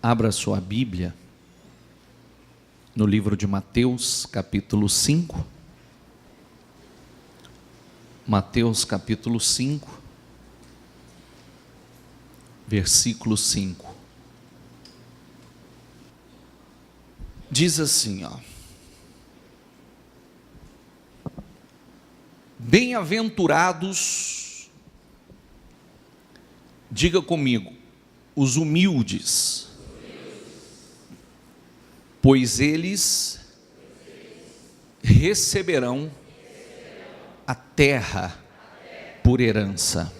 Abra sua Bíblia no livro de Mateus, capítulo 5. Mateus, capítulo 5, versículo 5. Diz assim, Bem-aventurados, diga comigo, os humildes, pois eles receberão a terra por herança.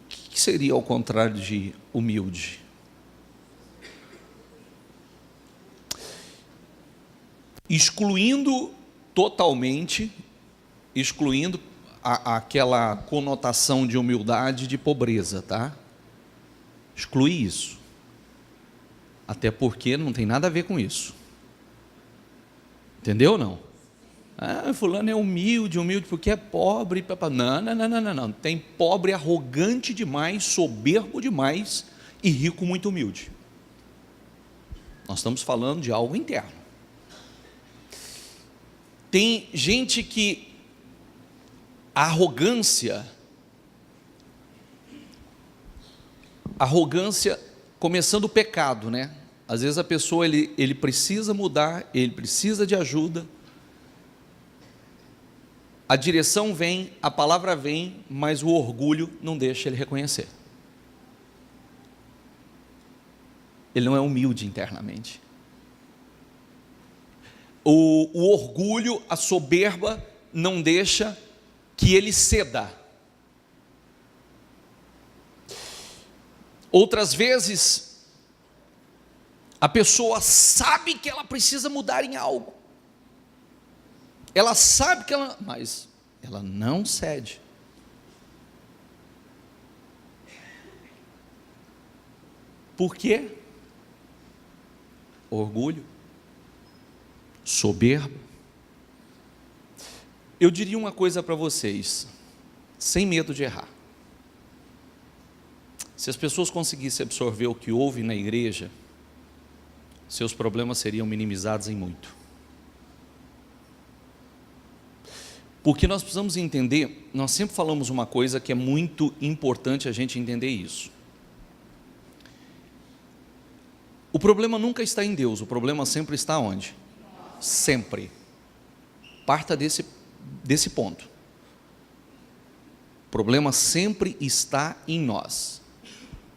O que seria ao contrário de humilde? Excluindo totalmente, aquela conotação de humildade de pobreza, tá? Exclui isso. Até porque não tem nada a ver com isso. Entendeu ou não? Fulano é humilde porque é pobre. Não. Tem pobre arrogante demais, soberbo demais e rico muito humilde. Nós estamos falando de algo interno. Tem gente que a arrogância começando o pecado, né? Às vezes a pessoa ele precisa mudar, ele precisa de ajuda, a direção vem, a palavra vem, mas o orgulho não deixa ele reconhecer. Ele não é humilde internamente. O orgulho, a soberba, não deixa que ele ceda. Outras vezes, a pessoa sabe que ela precisa mudar em algo. Ela sabe que mas ela não cede. Por quê? Orgulho, soberba. Eu diria uma coisa para vocês, sem medo de errar. Se as pessoas conseguissem absorver o que houve na igreja, seus problemas seriam minimizados em muito. Porque nós precisamos entender, nós sempre falamos uma coisa que é muito importante a gente entender isso. O problema nunca está em Deus, o problema sempre está onde? Sempre. Parta desse ponto. O problema sempre está em nós.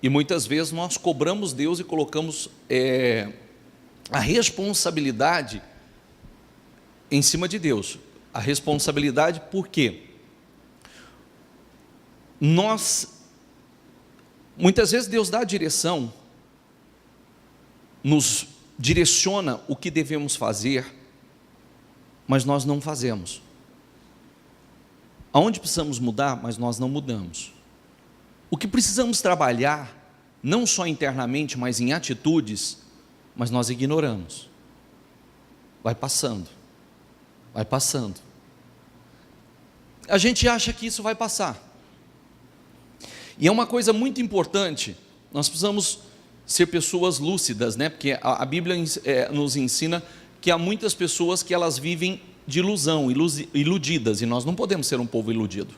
E muitas vezes nós cobramos Deus e colocamos a responsabilidade em cima de Deus. A responsabilidade por quê? Muitas vezes Deus dá a direção, nos direciona o que devemos fazer, mas nós não fazemos. Aonde precisamos mudar, mas nós não mudamos. O que precisamos trabalhar, não só internamente, mas em atitudes, mas nós ignoramos. Vai passando. A gente acha que isso vai passar. E é uma coisa muito importante, nós precisamos ser pessoas lúcidas, né? Porque a Bíblia nos ensina que há muitas pessoas que elas vivem de ilusão, iludidas, e nós não podemos ser um povo iludido.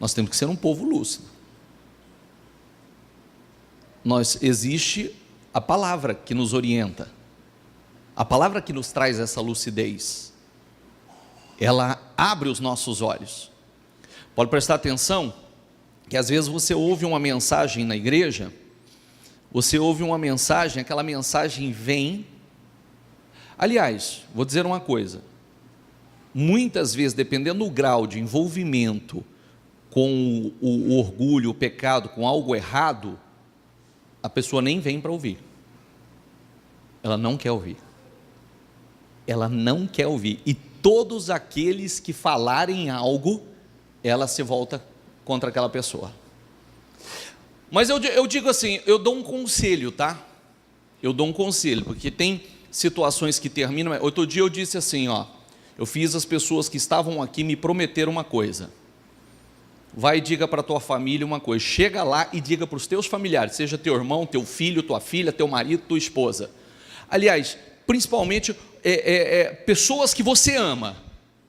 Nós temos que ser um povo lúcido. Existe a palavra que nos orienta, a palavra que nos traz essa lucidez. Ela abre os nossos olhos. Pode prestar atenção que às vezes você ouve uma mensagem na igreja, aquela mensagem vem. Aliás, vou dizer uma coisa, muitas vezes, dependendo do grau de envolvimento com o orgulho, o pecado, com algo errado, a pessoa nem vem para ouvir. Ela não quer ouvir. E todos aqueles que falarem algo, ela se volta contra aquela pessoa. Mas eu digo assim, eu dou um conselho, tá? Porque tem situações que terminam. Outro dia eu disse assim, eu fiz as pessoas que estavam aqui me prometer uma coisa. vai e diga para a tua família uma coisa, chega lá e diga para os teus familiares, seja teu irmão, teu filho, tua filha, teu marido, tua esposa, aliás, principalmente pessoas que você ama,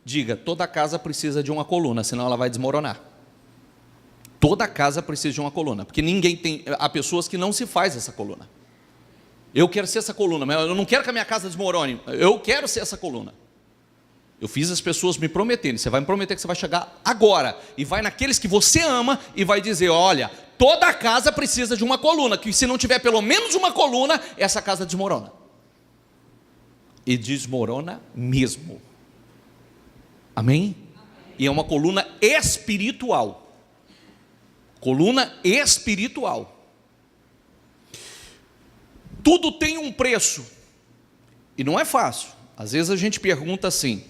diga, toda casa precisa de uma coluna, senão ela vai desmoronar. Toda casa precisa de uma coluna, porque há pessoas que não se faz essa coluna. Eu quero ser essa coluna, mas eu não quero que a minha casa desmorone, eu quero ser essa coluna. Eu fiz as pessoas me prometerem, você vai me prometer que você vai chegar agora, e vai naqueles que você ama, e vai dizer, olha, toda casa precisa de uma coluna, que se não tiver pelo menos uma coluna, essa casa desmorona. E desmorona mesmo. Amém? E é uma coluna espiritual. Coluna espiritual. Tudo tem um preço. E não é fácil. Às vezes a gente pergunta assim.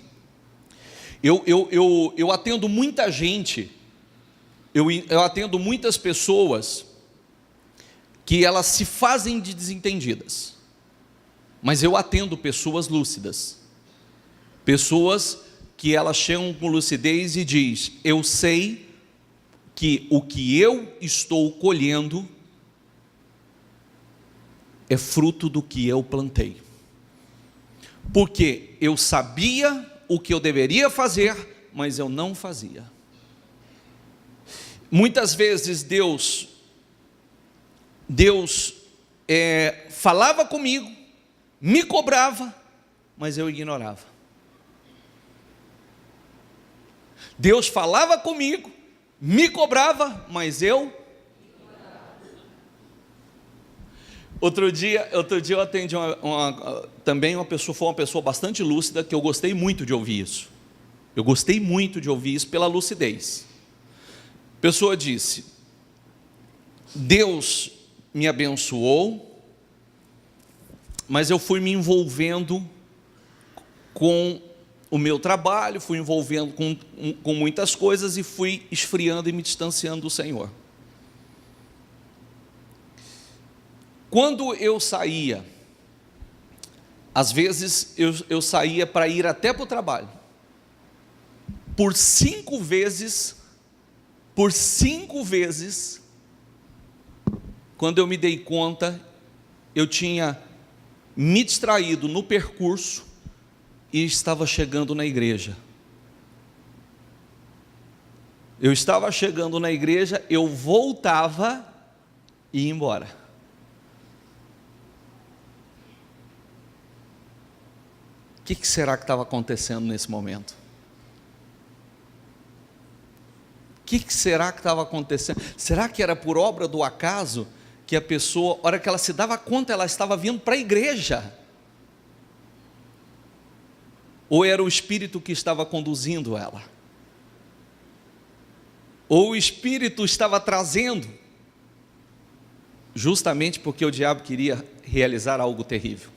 Eu atendo muita gente. Eu atendo muitas pessoas que elas se fazem de desentendidas. Mas eu atendo pessoas lúcidas. Pessoas que elas chegam com lucidez e diz, eu sei que o que eu estou colhendo é fruto do que eu plantei. Porque eu sabia o que eu deveria fazer, mas eu não fazia. Muitas vezes Deus falava comigo, me cobrava, mas eu ignorava. Deus falava comigo, me cobrava, mas eu... Outro dia eu atendi também uma pessoa, foi uma pessoa bastante lúcida, que eu gostei muito de ouvir isso. Eu gostei muito de ouvir isso pela lucidez. A pessoa disse, Deus me abençoou, mas eu fui me envolvendo com o meu trabalho, fui envolvendo com muitas coisas e fui esfriando e me distanciando do Senhor. Quando eu saía, às vezes eu saía para ir até para o trabalho, por 5 vezes, quando eu me dei conta, eu tinha me distraído no percurso e estava chegando na igreja. Eu estava chegando na igreja, eu voltava e ia embora. O que será que estava acontecendo nesse momento? O que será que estava acontecendo? Será que era por obra do acaso que a pessoa, a hora que ela se dava conta, ela estava vindo para a igreja? Ou era o Espírito que estava conduzindo ela? Ou o Espírito estava trazendo? Justamente porque o diabo queria realizar algo terrível.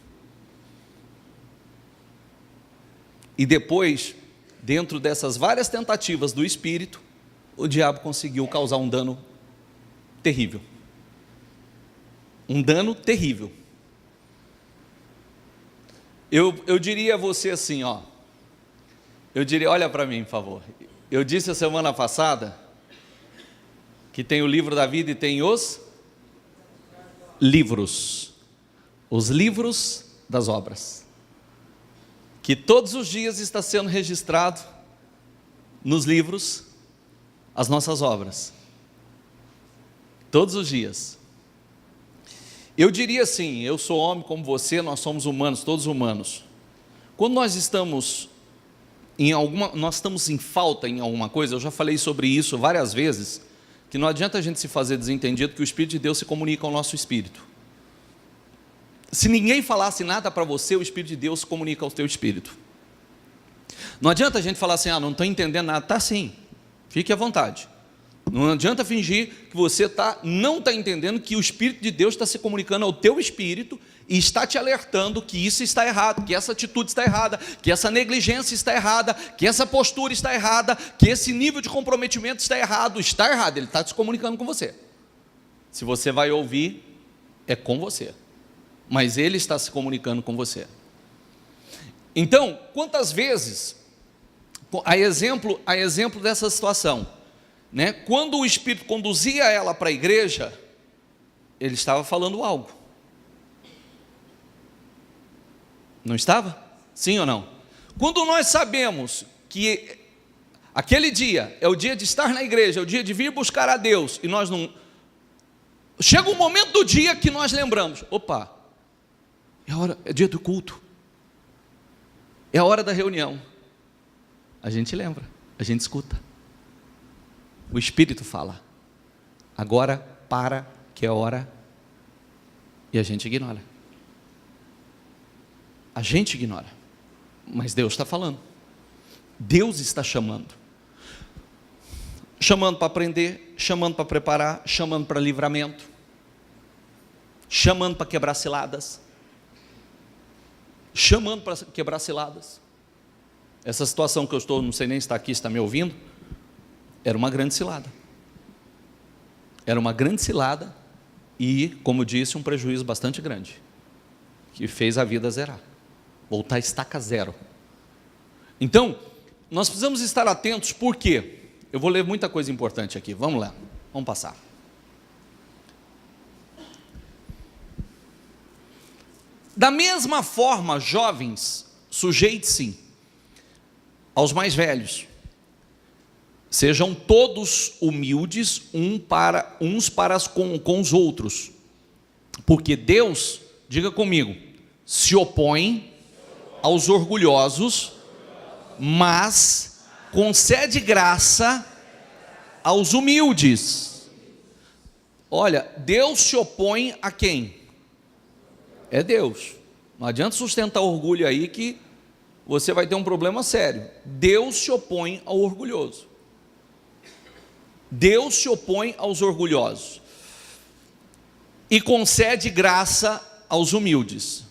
E depois, dentro dessas várias tentativas do Espírito, o diabo conseguiu causar um dano terrível. Um dano terrível. Eu diria a você assim, olha para mim, por favor. Eu disse a semana passada que tem o livro da vida e tem os livros das obras, que todos os dias está sendo registrado nos livros as nossas obras, todos os dias. Eu diria assim, eu sou homem como você, nós somos humanos, todos humanos. Quando nós estamos em falta em alguma coisa, eu já falei sobre isso várias vezes, que não adianta a gente se fazer desentendido, que o Espírito de Deus se comunica ao nosso espírito. Se ninguém falasse nada para você, o Espírito de Deus se comunica ao teu espírito. Não adianta a gente falar assim, não estou entendendo nada. Tá sim, fique à vontade. Não adianta fingir que você não está entendendo que o Espírito de Deus está se comunicando ao teu espírito e está te alertando que isso está errado, que essa atitude está errada, que essa negligência está errada, que essa postura está errada, que esse nível de comprometimento está errado, ele está se comunicando com você. Se você vai ouvir, é com você, mas ele está se comunicando com você. Então, quantas vezes, a exemplo dessa situação, né? Quando o Espírito conduzia ela para a igreja, ele estava falando algo. Não estava? Sim ou não? Quando nós sabemos que aquele dia é o dia de estar na igreja, é o dia de vir buscar a Deus, e nós não... Chega um momento do dia que nós lembramos, opa, é dia do culto, é a hora da reunião. A gente lembra, a gente escuta. O Espírito fala, agora para, que é hora, e a gente ignora. A gente ignora, mas Deus está falando. Deus está chamando. Chamando para aprender, chamando para preparar, chamando para livramento, chamando para quebrar ciladas. Chamando para quebrar ciladas. Essa situação que eu estou, não sei nem se está aqui, se está me ouvindo, era uma grande cilada. Era uma grande cilada e, como disse, um prejuízo bastante grande, que fez a vida zerar, voltar a estaca zero. Então, nós precisamos estar atentos, por quê? Eu vou ler muita coisa importante aqui, vamos lá, vamos passar. Da mesma forma, jovens, sujeite-se aos mais velhos, sejam todos humildes uns para com os outros, porque Deus, diga comigo, se opõe aos orgulhosos, mas concede graça aos humildes. Olha, Deus se opõe a quem? É Deus. Não adianta sustentar orgulho aí que você vai ter um problema sério. Deus se opõe ao orgulhoso. Deus se opõe aos orgulhosos e concede graça aos humildes.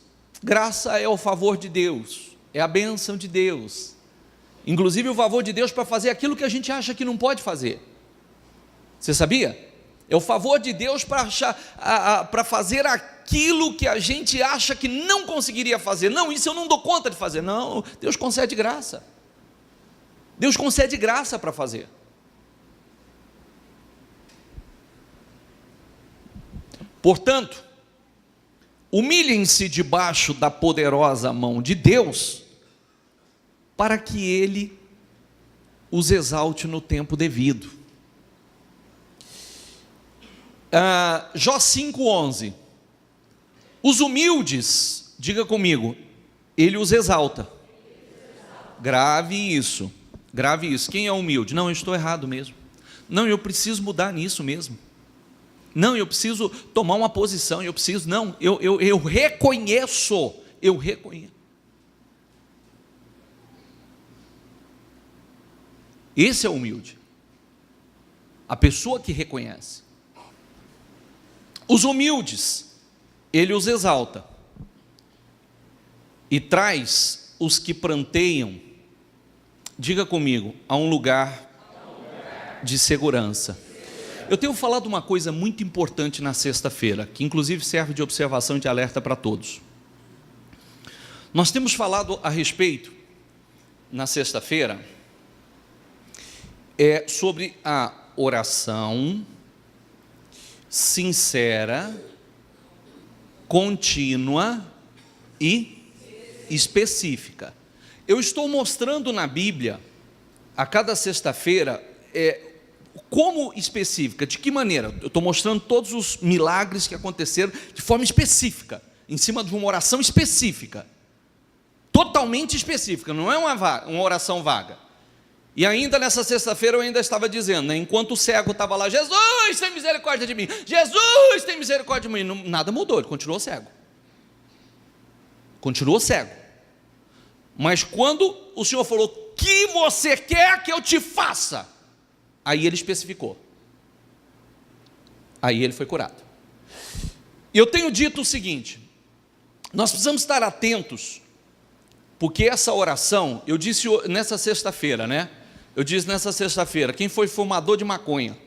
Graça é o favor de Deus, é a bênção de Deus, inclusive o favor de Deus para fazer aquilo que a gente acha que não pode fazer. Você sabia? É o favor de Deus para fazer aquilo que a gente acha que não conseguiria fazer. Não, isso eu não dou conta de fazer. Não, Deus concede graça. Deus concede graça para fazer. Portanto, humilhem-se debaixo da poderosa mão de Deus, para que Ele os exalte no tempo devido. Jó 5,11. Os humildes, diga comigo, Ele os exalta. Grave isso, grave isso. Quem é humilde? Não, eu estou errado mesmo. Não, eu preciso mudar nisso mesmo. Não, eu preciso tomar uma posição, eu preciso, não, eu reconheço, eu reconheço. Esse é o humilde, a pessoa que reconhece. Os humildes, Ele os exalta, e traz os que pranteiam, diga comigo, a um lugar de segurança. Eu tenho falado uma coisa muito importante na sexta-feira, que inclusive serve de observação e de alerta para todos. Nós temos falado a respeito, na sexta-feira, sobre a oração sincera, contínua e específica. Eu estou mostrando na Bíblia, a cada sexta-feira, como específica, de que maneira? Eu estou mostrando todos os milagres que aconteceram de forma específica, em cima de uma oração específica, totalmente específica, não é uma oração vaga. E ainda nessa sexta-feira eu ainda estava dizendo, né, enquanto o cego estava lá, Jesus tem misericórdia de mim, Jesus tem misericórdia de mim, não, nada mudou, ele continuou cego. Continuou cego. Mas quando o Senhor falou, que você quer que eu te faça? Aí ele especificou. Aí ele foi curado. Eu tenho dito o seguinte, nós precisamos estar atentos, porque essa oração, eu disse nessa sexta-feira, né? Eu disse nessa sexta-feira, quem foi fumador de maconha?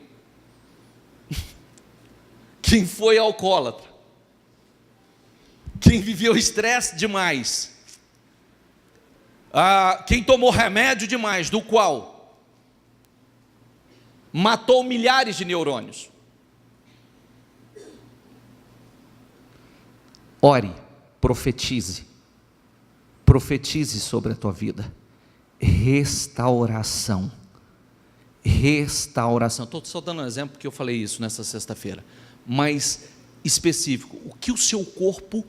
Quem foi alcoólatra? Quem viveu estresse demais? Quem tomou remédio demais, do qual matou milhares de neurônios. Ore, profetize sobre a tua vida. Restauração. Estou só dando um exemplo porque eu falei isso nessa sexta-feira, mas específico. O que o seu corpo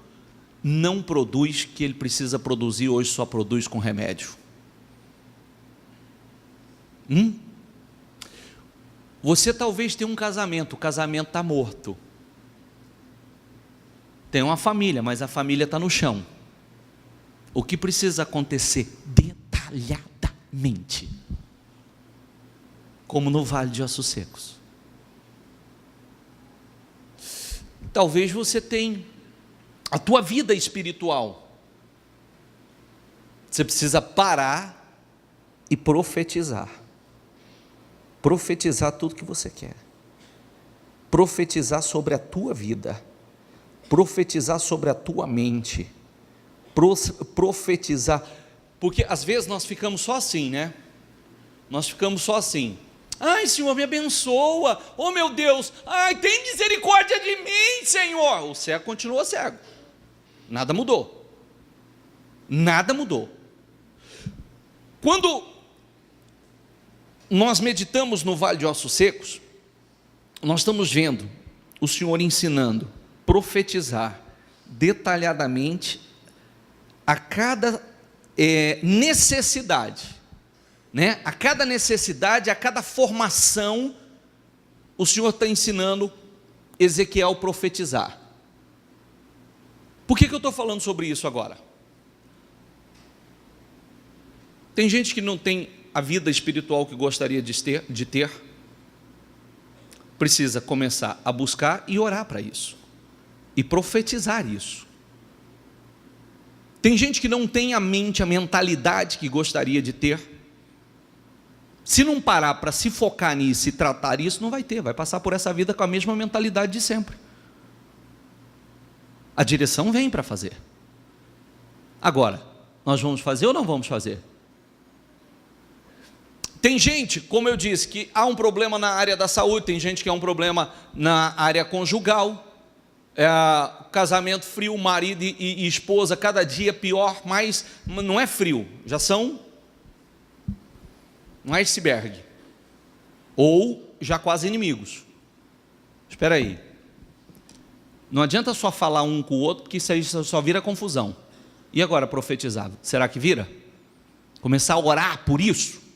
não produz, que ele precisa produzir hoje, só produz com remédio? Você talvez tenha um casamento, o casamento está morto. Tem uma família, mas a família está no chão. O que precisa acontecer detalhadamente, como no Vale de Ossos Secos. Talvez você tenha a tua vida espiritual. Você precisa parar e profetizar. Profetizar tudo que você quer. Profetizar sobre a tua vida. Profetizar sobre a tua mente. Profetizar. Porque às vezes nós ficamos só assim, né? Nós ficamos só assim. Ai, Senhor, me abençoa. Oh, meu Deus. Ai, tem misericórdia de mim, Senhor. O cego continua cego. Nada mudou. Nada mudou. Quando nós meditamos no Vale de Ossos Secos, nós estamos vendo o Senhor ensinando, profetizar detalhadamente a cada necessidade, né? A cada necessidade, a cada formação, o Senhor está ensinando Ezequiel profetizar. Por que eu estou falando sobre isso agora? Tem gente que não tem a vida espiritual que gostaria de ter, precisa começar a buscar e orar para isso, e profetizar isso. Tem gente que não tem a mente, a mentalidade que gostaria de ter. Se não parar para se focar nisso e tratar isso, não vai ter, vai passar por essa vida com a mesma mentalidade de sempre. A direção vem para fazer. Agora, nós vamos fazer ou não vamos fazer? Tem gente, como eu disse, que há um problema na área da saúde, tem gente que há um problema na área conjugal, casamento frio, marido e esposa, cada dia pior, mas não é frio, já são um iceberg, ou já quase inimigos. Espera aí, não adianta só falar um com o outro, porque isso aí só vira confusão. E agora profetizar, será que vira? Começar a orar por isso?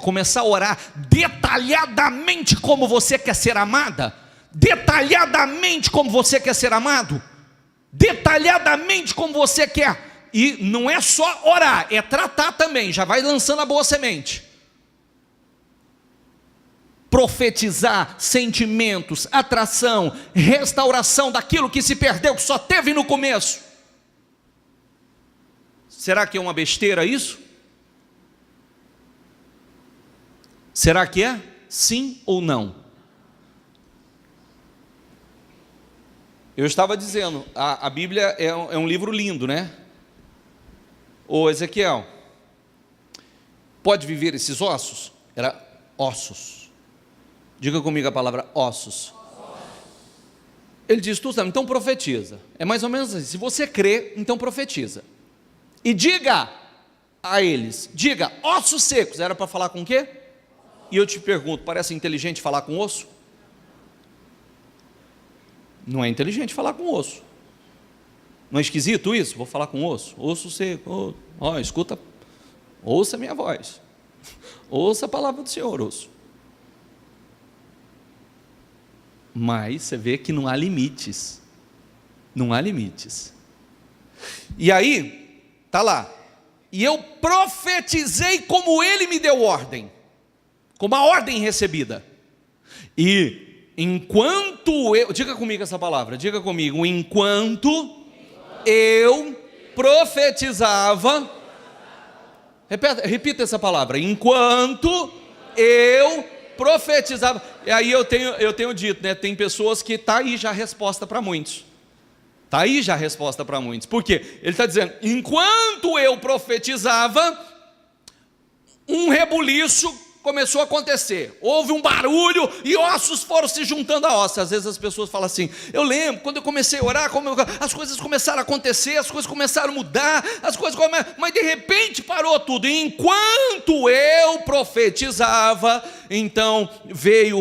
Começar a orar detalhadamente como você quer ser amada, detalhadamente como você quer ser amado, detalhadamente como você quer, e não é só orar, é tratar também, já vai lançando a boa semente. Profetizar sentimentos, atração, restauração daquilo que se perdeu, que só teve no começo. Será que é uma besteira isso? Será que é? Sim ou não? Eu estava dizendo, a Bíblia é um livro lindo, né? Ô Ezequiel, pode viver esses ossos? Era ossos. Diga comigo a palavra ossos. Ele diz, então profetiza. É mais ou menos assim, se você crê, então profetiza. E diga a eles, diga, ossos secos. Era para falar com o quê? E eu te pergunto, parece inteligente falar com osso? Não é inteligente falar com osso. Não é esquisito isso? Vou falar com osso. Osso seco. Escuta, ouça a minha voz. Ouça a palavra do Senhor, osso. Mas você vê que não há limites. Não há limites. E aí, está lá. E eu profetizei como ele me deu ordem. Como a ordem recebida. E enquanto eu, diga comigo essa palavra, diga comigo, enquanto eu profetizava, repita essa palavra, enquanto eu profetizava, e aí eu tenho dito, né, tem pessoas que está aí já a resposta para muitos, está aí já a resposta para muitos, por quê? Ele está dizendo, enquanto eu profetizava, um rebuliço começou a acontecer, houve um barulho e ossos foram se juntando a ossos. Às vezes as pessoas falam assim, eu lembro, quando eu comecei a orar, as coisas começaram a acontecer, as coisas começaram a mudar, mas de repente parou tudo, e enquanto eu profetizava, então veio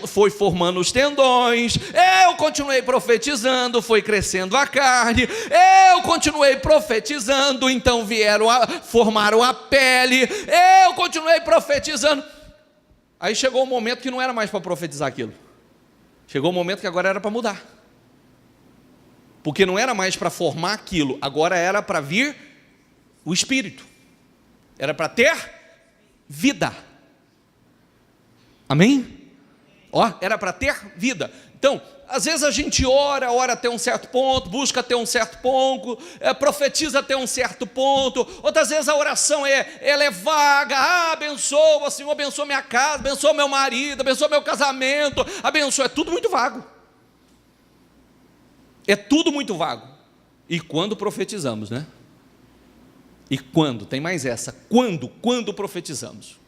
foi formando os tendões, eu continuei profetizando, foi crescendo a carne, eu continuei profetizando, então formaram a pele, eu continuei profetizando. Aí chegou um momento que não era mais para profetizar aquilo. Chegou um momento que agora era para mudar. Porque não era mais para formar aquilo, agora era para vir o Espírito. Era para ter vida. Amém? Era para ter vida. Então, às vezes a gente ora até um certo ponto, busca até um certo ponto, profetiza até um certo ponto. Outras vezes a oração ela é vaga. Abençoa, Senhor, abençoa minha casa, abençoa meu marido, abençoa meu casamento, abençoa. É tudo muito vago. É tudo muito vago. E quando profetizamos, né? E quando? Tem mais essa. Quando profetizamos?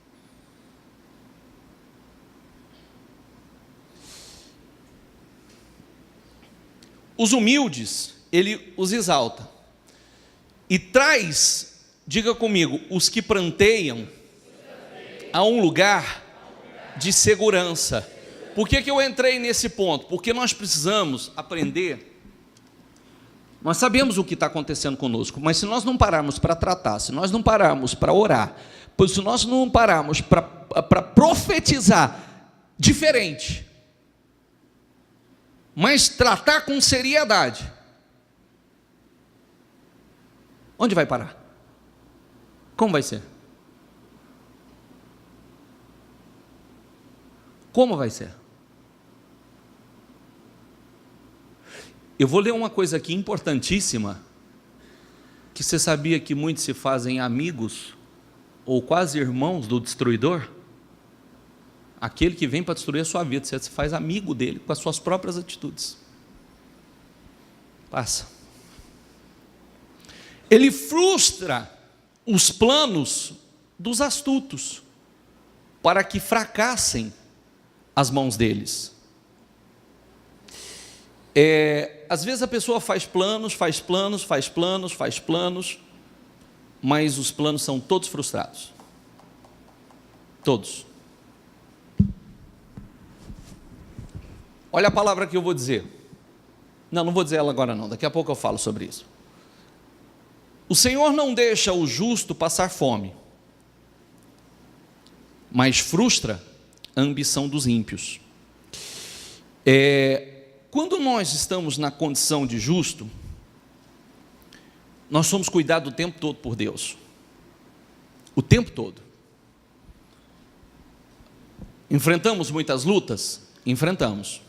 Os humildes, ele os exalta. E traz, diga comigo, os que pranteiam a um lugar de segurança. Por que eu entrei nesse ponto? Porque nós precisamos aprender. Nós sabemos o que está acontecendo conosco, mas se nós não pararmos para tratar, se nós não pararmos para orar, se nós não pararmos para profetizar diferente, mas tratar com seriedade, onde vai parar? Como vai ser? Como vai ser? Eu vou ler uma coisa aqui importantíssima, que você sabia que muitos se fazem amigos, ou quase irmãos do destruidor? Aquele que vem para destruir a sua vida, você se faz amigo dele com as suas próprias atitudes. Passa. Ele frustra os planos dos astutos, para que fracassem as mãos deles. Às vezes a pessoa faz planos, mas os planos são todos frustrados. Todos. Olha a palavra que eu vou dizer. Não vou dizer ela agora não, daqui a pouco eu falo sobre isso. O Senhor não deixa o justo passar fome, mas frustra a ambição dos ímpios. Quando nós estamos na condição de justo, nós somos cuidados o tempo todo por Deus. O tempo todo. Enfrentamos muitas lutas? Enfrentamos.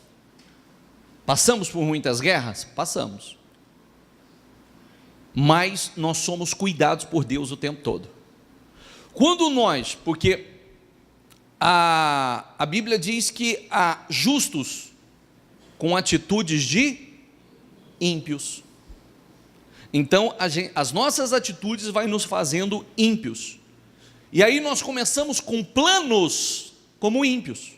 Passamos por muitas guerras? Passamos. Mas nós somos cuidados por Deus o tempo todo. Quando nós, porque a Bíblia diz que há justos com atitudes de ímpios. Então, as nossas atitudes vai nos fazendo ímpios. E aí nós começamos com planos como ímpios.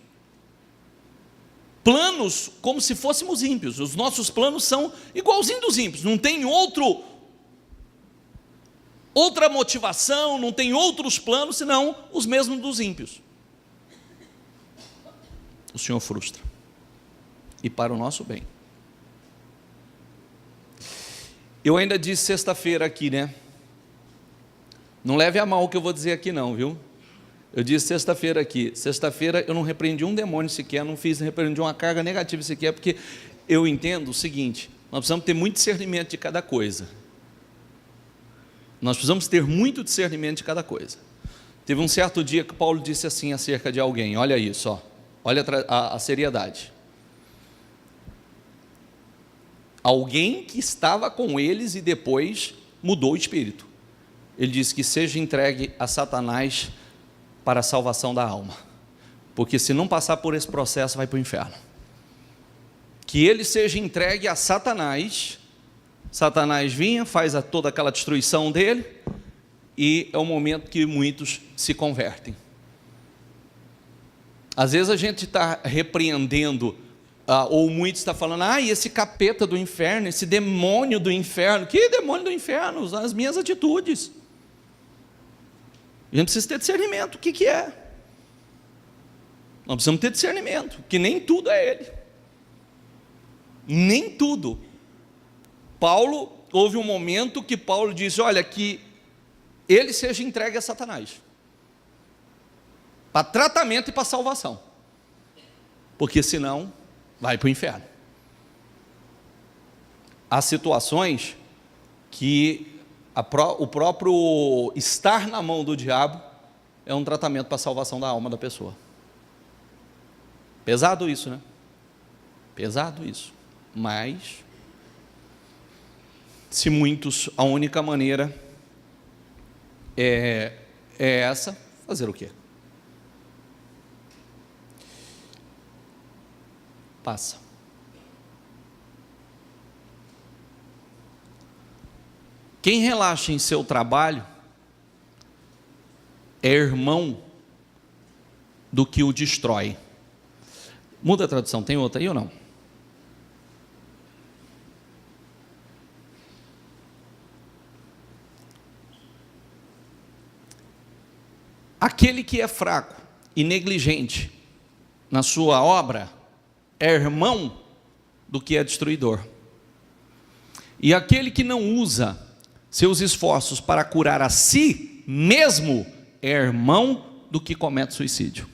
Planos como se fôssemos ímpios. Os nossos planos são igualzinhos dos ímpios. Não tem outra motivação, não tem outros planos, senão os mesmos dos ímpios. O Senhor frustra. E para o nosso bem. Eu ainda disse sexta-feira aqui, né? Não leve a mal o que eu vou dizer aqui não, viu? Eu disse sexta-feira aqui. Sexta-feira eu não repreendi um demônio sequer, não repreendi uma carga negativa sequer, porque eu entendo o seguinte: nós precisamos ter muito discernimento de cada coisa. Nós precisamos ter muito discernimento de cada coisa. Teve um certo dia que Paulo disse assim acerca de alguém, olha isso, ó, olha a seriedade. Alguém que estava com eles e depois mudou o espírito. Ele disse que seja entregue a Satanás para a salvação da alma, porque se não passar por esse processo vai para o inferno. Que ele seja entregue a Satanás. Satanás vinha, faz toda aquela destruição dele, e é o momento que muitos se convertem. Às vezes a gente está repreendendo, ou muitos estão falando, esse capeta do inferno, esse demônio do inferno. Que demônio do inferno? As minhas atitudes. A gente precisa ter discernimento. O que é? Nós precisamos ter discernimento, que nem tudo é ele. Nem tudo. Houve um momento que Paulo disse, olha, que ele seja entregue a Satanás, para tratamento e para salvação, porque senão vai para o inferno. Há situações que o próprio estar na mão do diabo é um tratamento para a salvação da alma da pessoa. Pesado isso, né? Pesado isso. Mas, se muitos, a única maneira é essa, fazer o quê? Passa. Quem relaxa em seu trabalho é irmão do que o destrói. Muda a tradução, tem outra aí ou não? Aquele que é fraco e negligente na sua obra é irmão do que é destruidor. E aquele que não usa seus esforços para curar a si mesmo é irmão do que comete suicídio.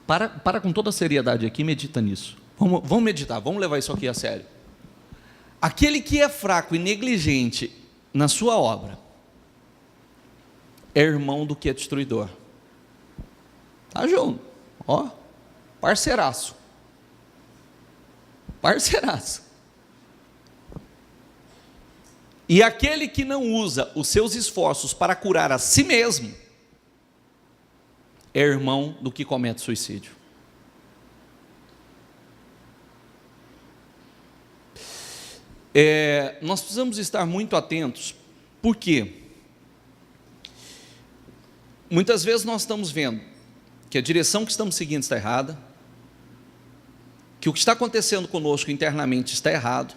Para com toda a seriedade aqui, medita nisso. Vamos meditar, vamos levar isso aqui a sério. Aquele que é fraco e negligente na sua obra é irmão do que é destruidor. Tá junto, parceiraço. Parceiraço. E aquele que não usa os seus esforços para curar a si mesmo é irmão do que comete suicídio. Nós precisamos estar muito atentos, porque muitas vezes nós estamos vendo que a direção que estamos seguindo está errada, que o que está acontecendo conosco internamente está errado,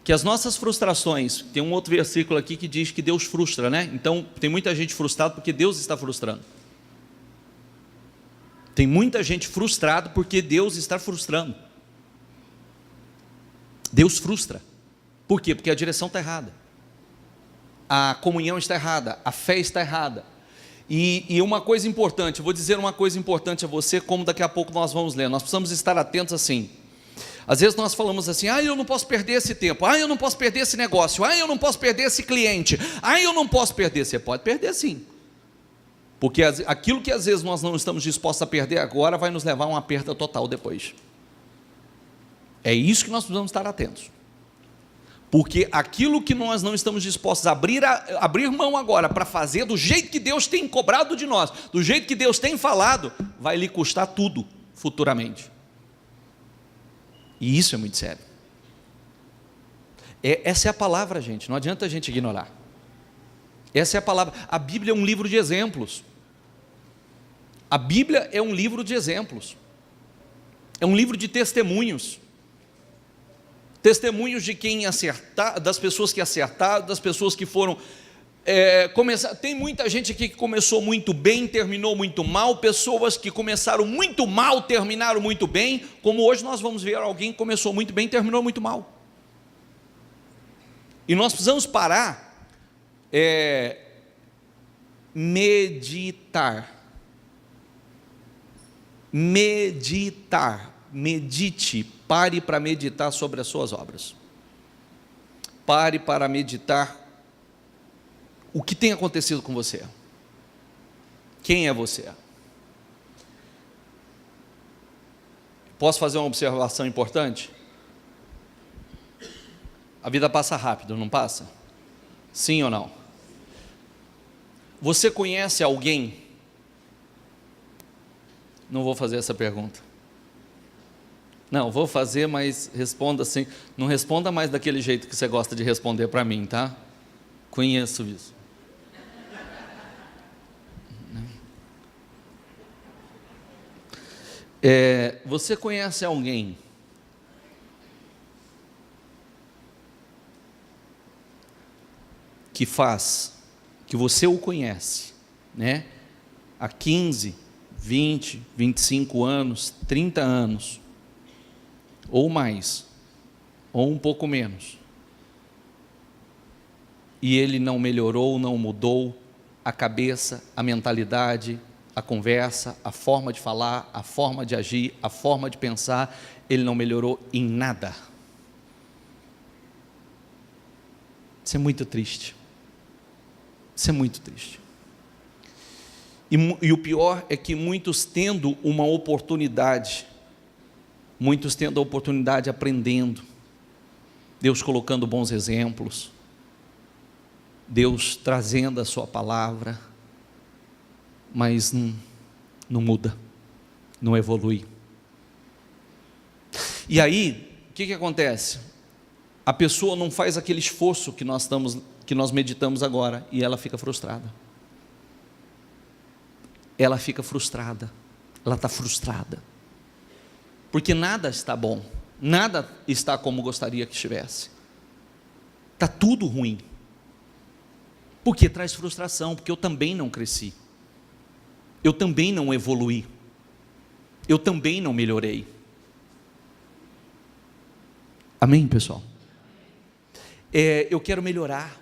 que as nossas frustrações, tem um outro versículo aqui que diz que Deus frustra, né? Então tem muita gente frustrada porque Deus está frustrando. Tem muita gente frustrada porque Deus está frustrando. Deus frustra. Por quê? Porque a direção está errada, a comunhão está errada, a fé está errada. E uma coisa importante, vou dizer uma coisa importante a você, como daqui a pouco nós vamos ler, nós precisamos estar atentos assim. Às vezes nós falamos assim, eu não posso perder esse tempo, eu não posso perder esse negócio, eu não posso perder esse cliente, eu não posso perder. Você pode perder sim, porque aquilo que às vezes nós não estamos dispostos a perder agora, vai nos levar a uma perda total depois. É isso que nós precisamos estar atentos, porque aquilo que nós não estamos dispostos a abrir mão agora, para fazer do jeito que Deus tem cobrado de nós, do jeito que Deus tem falado, vai lhe custar tudo futuramente. E isso é muito sério. Essa é a palavra, gente, não adianta a gente ignorar. Essa é a palavra. A Bíblia é um livro de exemplos. A Bíblia é um livro de exemplos. É um livro de testemunhos. Testemunhos de quem acertar, das pessoas que acertaram, das pessoas que foram tem muita gente aqui que começou muito bem, terminou muito mal, pessoas que começaram muito mal, terminaram muito bem, como hoje nós vamos ver alguém que começou muito bem, terminou muito mal. E nós precisamos parar, meditar, medite, pare para meditar sobre as suas obras, pare para meditar o que tem acontecido com você, quem é você. Posso fazer uma observação importante? A vida passa rápido, não passa? Sim ou não? Você conhece alguém? Não vou fazer essa pergunta. Não, vou fazer, mas responda assim. Não responda mais daquele jeito que você gosta de responder para mim, tá? Conheço isso. Você conhece alguém que você o conhece, né? Há 15, 20, 25 anos, 30 anos, ou mais, ou um pouco menos, e ele não melhorou, não mudou a cabeça, a mentalidade, a conversa, a forma de falar, a forma de agir, a forma de pensar, ele não melhorou em nada. Isso é muito triste. Isso é muito triste. E o pior é que muitos tendo uma oportunidade, aprendendo, Deus colocando bons exemplos, Deus trazendo a sua palavra, mas não muda, não evolui. E aí, o que acontece? A pessoa não faz aquele esforço que nós meditamos agora, e ela fica frustrada. Ela fica frustrada, ela está frustrada, porque nada está bom, nada está como gostaria que estivesse, está tudo ruim, porque traz frustração, porque eu também não cresci, eu também não evoluí, eu também não melhorei. Amém, pessoal? Eu quero melhorar,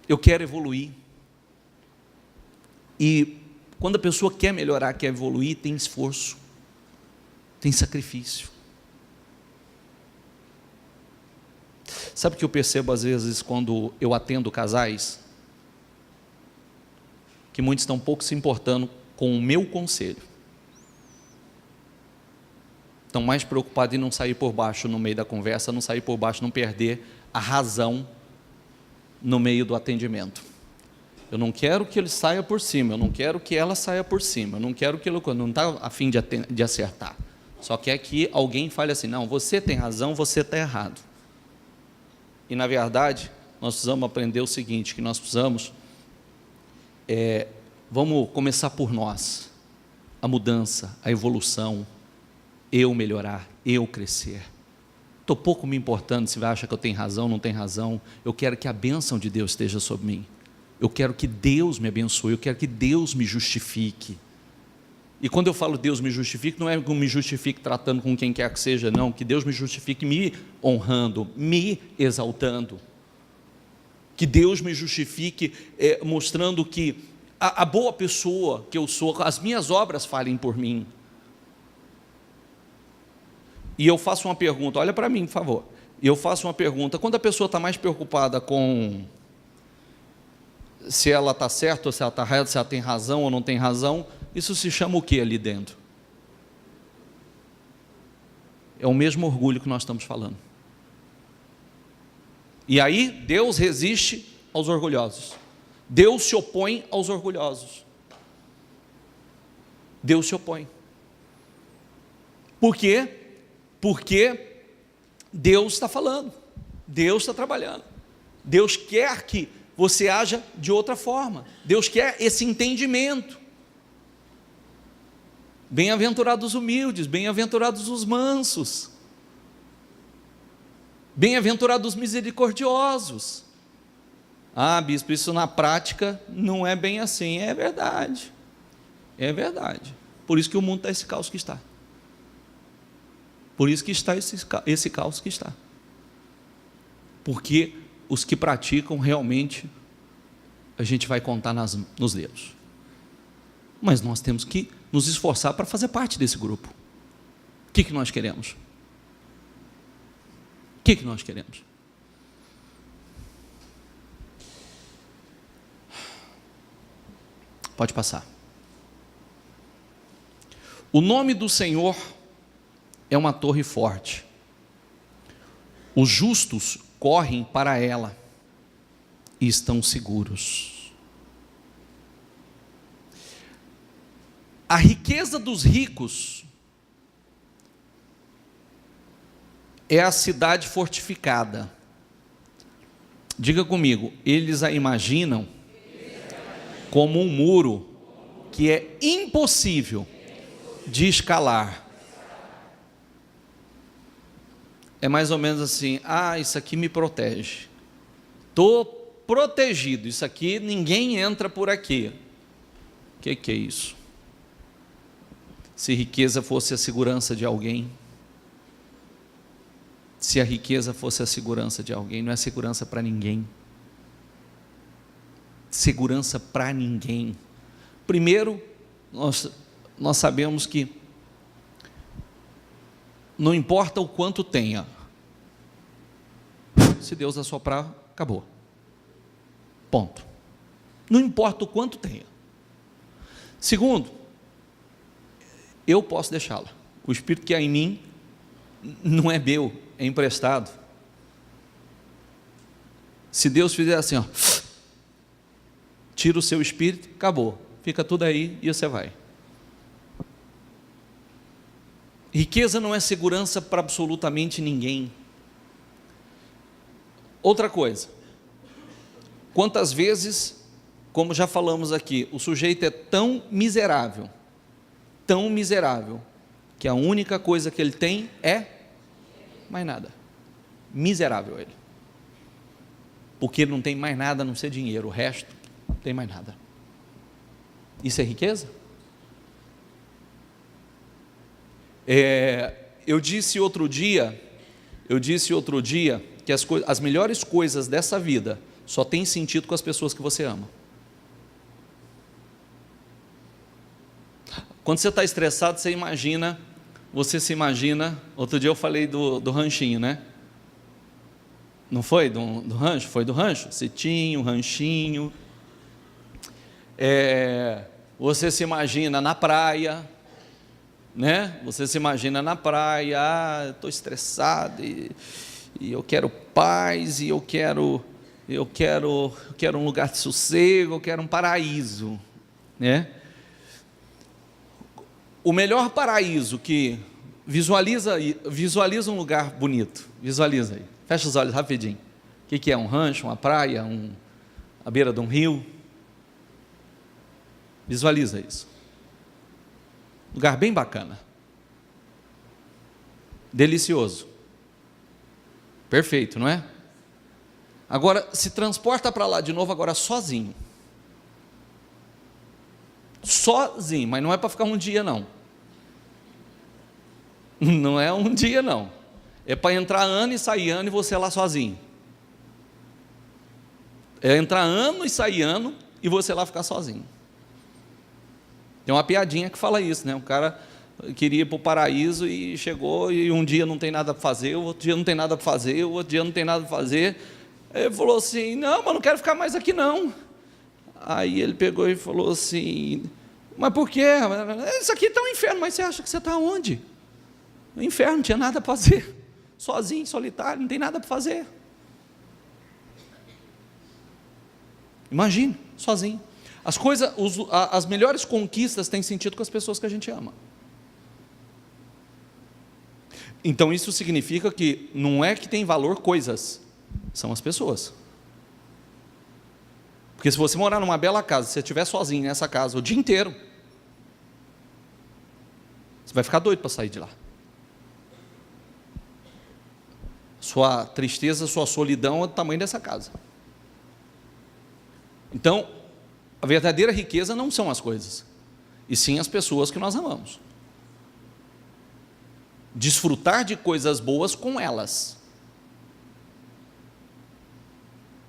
eu quero evoluir. E quando a pessoa quer melhorar, quer evoluir, tem esforço, tem sacrifício. Sabe o que eu percebo às vezes quando eu atendo casais? Que muitos estão pouco se importando com o meu conselho. Estão mais preocupados em não sair por baixo no meio da conversa, não sair por baixo, não perder a razão no meio do atendimento. Eu não quero que ele saia por cima, eu não quero que ela saia por cima, eu não quero que ele não está a fim de acertar. Só quer que alguém fale assim, não, você tem razão, você está errado. E na verdade, nós precisamos aprender o seguinte, que nós precisamos, vamos começar por nós, a mudança, a evolução, eu melhorar, eu crescer. Estou pouco me importando se você acha que eu tenho razão, não tenho razão, eu quero que a bênção de Deus esteja sobre mim. Eu quero que Deus me abençoe, eu quero que Deus me justifique. E quando eu falo Deus me justifique, não é que me justifique tratando com quem quer que seja, não, que Deus me justifique me honrando, me exaltando. Que Deus me justifique mostrando que a boa pessoa que eu sou, as minhas obras falem por mim. E eu faço uma pergunta, olha para mim, por favor. E eu faço uma pergunta, quando a pessoa está mais preocupada com se ela está certa ou se ela está errada, se ela tem razão ou não tem razão, isso se chama o que ali dentro? É o mesmo orgulho que nós estamos falando. E aí Deus resiste aos orgulhosos, Deus se opõe aos orgulhosos, Deus se opõe. Por quê? Porque Deus está falando, Deus está trabalhando, Deus quer que você haja de outra forma, Deus quer esse entendimento. Bem-aventurados os humildes, bem-aventurados os mansos, bem-aventurados os misericordiosos. Ah, bispo, isso na prática não é bem assim. É verdade, por isso que o mundo está esse caos que está, por isso que está esse caos que está, porque os que praticam realmente, a gente vai contar nos dedos, mas nós temos que nos esforçar para fazer parte desse grupo. O que nós queremos? O que nós queremos? Pode passar. O nome do Senhor é uma torre forte, os justos correm para ela e estão seguros. A riqueza dos ricos é a cidade fortificada. Diga comigo, eles a imaginam como um muro que é impossível de escalar. É mais ou menos assim: isso aqui me protege, estou protegido, isso aqui ninguém entra por aqui. O que é isso? Se riqueza fosse a segurança de alguém, se a riqueza fosse a segurança de alguém, não é segurança para ninguém. Segurança para ninguém. Primeiro, nós sabemos que não importa o quanto tenha, se Deus assoprar, acabou. Ponto. Não importa o quanto tenha. Segundo, eu posso deixá-la. O Espírito que há em mim não é meu, é emprestado. Se Deus fizer assim, tira o seu espírito, acabou, fica tudo aí e você vai. Riqueza não é segurança para absolutamente ninguém. Outra coisa, quantas vezes, como já falamos aqui, o sujeito é tão miserável, que a única coisa que ele tem é mais nada. Miserável ele, porque ele não tem mais nada a não ser dinheiro, o resto não tem mais nada. Isso é riqueza? Eu disse outro dia que as melhores coisas dessa vida só têm sentido com as pessoas que você ama. Quando você está estressado, você se imagina, outro dia eu falei do ranchinho, né? Não foi do rancho? Foi do rancho? Cetinho, ranchinho. Você se imagina na praia, né? Você se imagina na praia, estou estressado e eu quero paz, e eu quero um lugar de sossego, eu quero um paraíso, né? O melhor paraíso que visualiza um lugar bonito, visualiza aí, fecha os olhos rapidinho. O que é um rancho, uma praia, a beira de um rio? Visualiza isso. Lugar bem bacana, delicioso, perfeito, não é? Agora se transporta para lá de novo, agora sozinho, mas não é para ficar um dia não, não é um dia não, é para entrar ano e sair ano e você lá sozinho, é entrar ano e sair ano e você lá ficar sozinho. Tem uma piadinha que fala isso, né? O cara queria ir para o paraíso e chegou, e um dia não tem nada para fazer, o outro dia não tem nada para fazer, o outro dia não tem nada para fazer. Ele falou assim: não, mas não quero ficar mais aqui não. Aí ele pegou e falou assim: mas por quê? Isso aqui está um inferno. Mas você acha que você está onde? No inferno, não tinha nada para fazer, sozinho, solitário, não tem nada para fazer. Imagine, sozinho. As melhores conquistas têm sentido com as pessoas que a gente ama. Então isso significa que não é que tem valor coisas, são as pessoas. Porque se você morar numa bela casa, se você estiver sozinho nessa casa o dia inteiro, você vai ficar doido para sair de lá. Sua tristeza, sua solidão é do tamanho dessa casa. Então, a verdadeira riqueza não são as coisas, e sim as pessoas que nós amamos. Desfrutar de coisas boas com elas.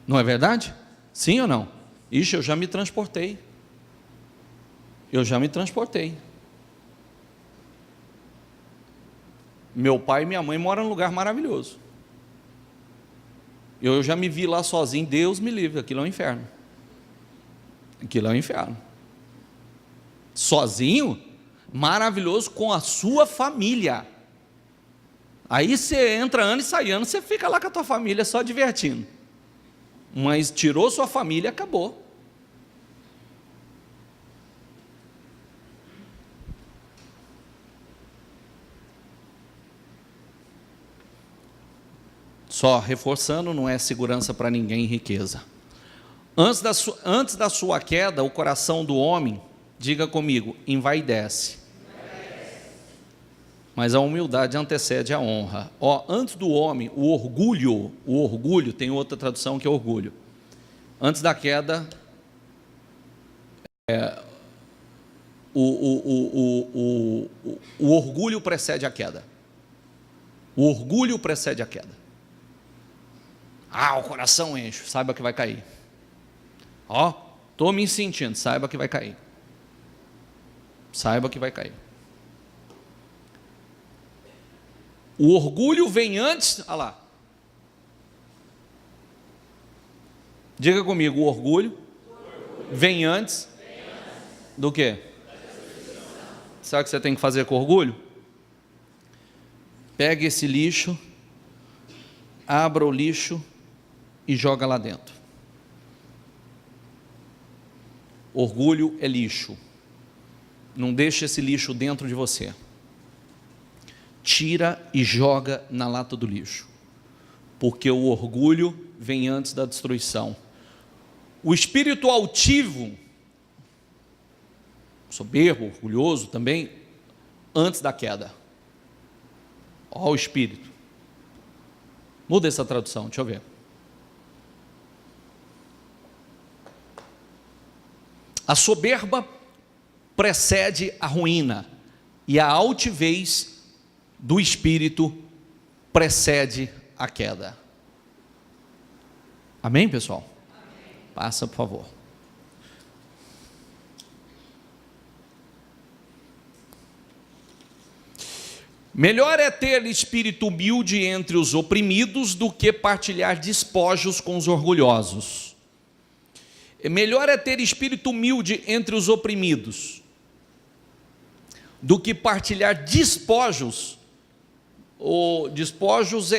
Não é verdade? Sim ou não? Ixi, eu já me transportei. Meu pai e minha mãe moram num lugar maravilhoso. Eu já me vi lá sozinho, Deus me livre, aquilo é um inferno. Aquilo é um inferno. Sozinho, maravilhoso com a sua família. Aí você entra ano e sai ano, você fica lá com a tua família só divertindo. Mas tirou sua família, acabou. Só reforçando, não é segurança para ninguém riqueza. Antes da sua queda, o coração do homem diga comigo, envaidece. Mas a humildade antecede a honra. Antes do homem, o orgulho, tem outra tradução que é orgulho. Antes da queda, o orgulho precede a queda. O orgulho precede a queda. O coração enche, saiba que vai cair. Estou me sentindo, saiba que vai cair. Saiba que vai cair. O orgulho vem antes, olha lá. Diga comigo, o orgulho vem antes do quê? Sabe o que você tem que fazer com orgulho? Pega esse lixo, abra o lixo e joga lá dentro. Orgulho é lixo. Não deixe esse lixo dentro de você. Tira e joga na lata do lixo. Porque o orgulho vem antes da destruição. O espírito altivo, soberbo, orgulhoso também, antes da queda. O espírito. Muda essa tradução, deixa eu ver. A soberba precede a ruína, e a altivez do espírito precede a queda. Amém, pessoal? Amém. Passa, por favor. Melhor é ter espírito humilde entre os oprimidos do que partilhar despojos com os orgulhosos. Melhor é ter espírito humilde entre os oprimidos do que partilhar despojos. Despojos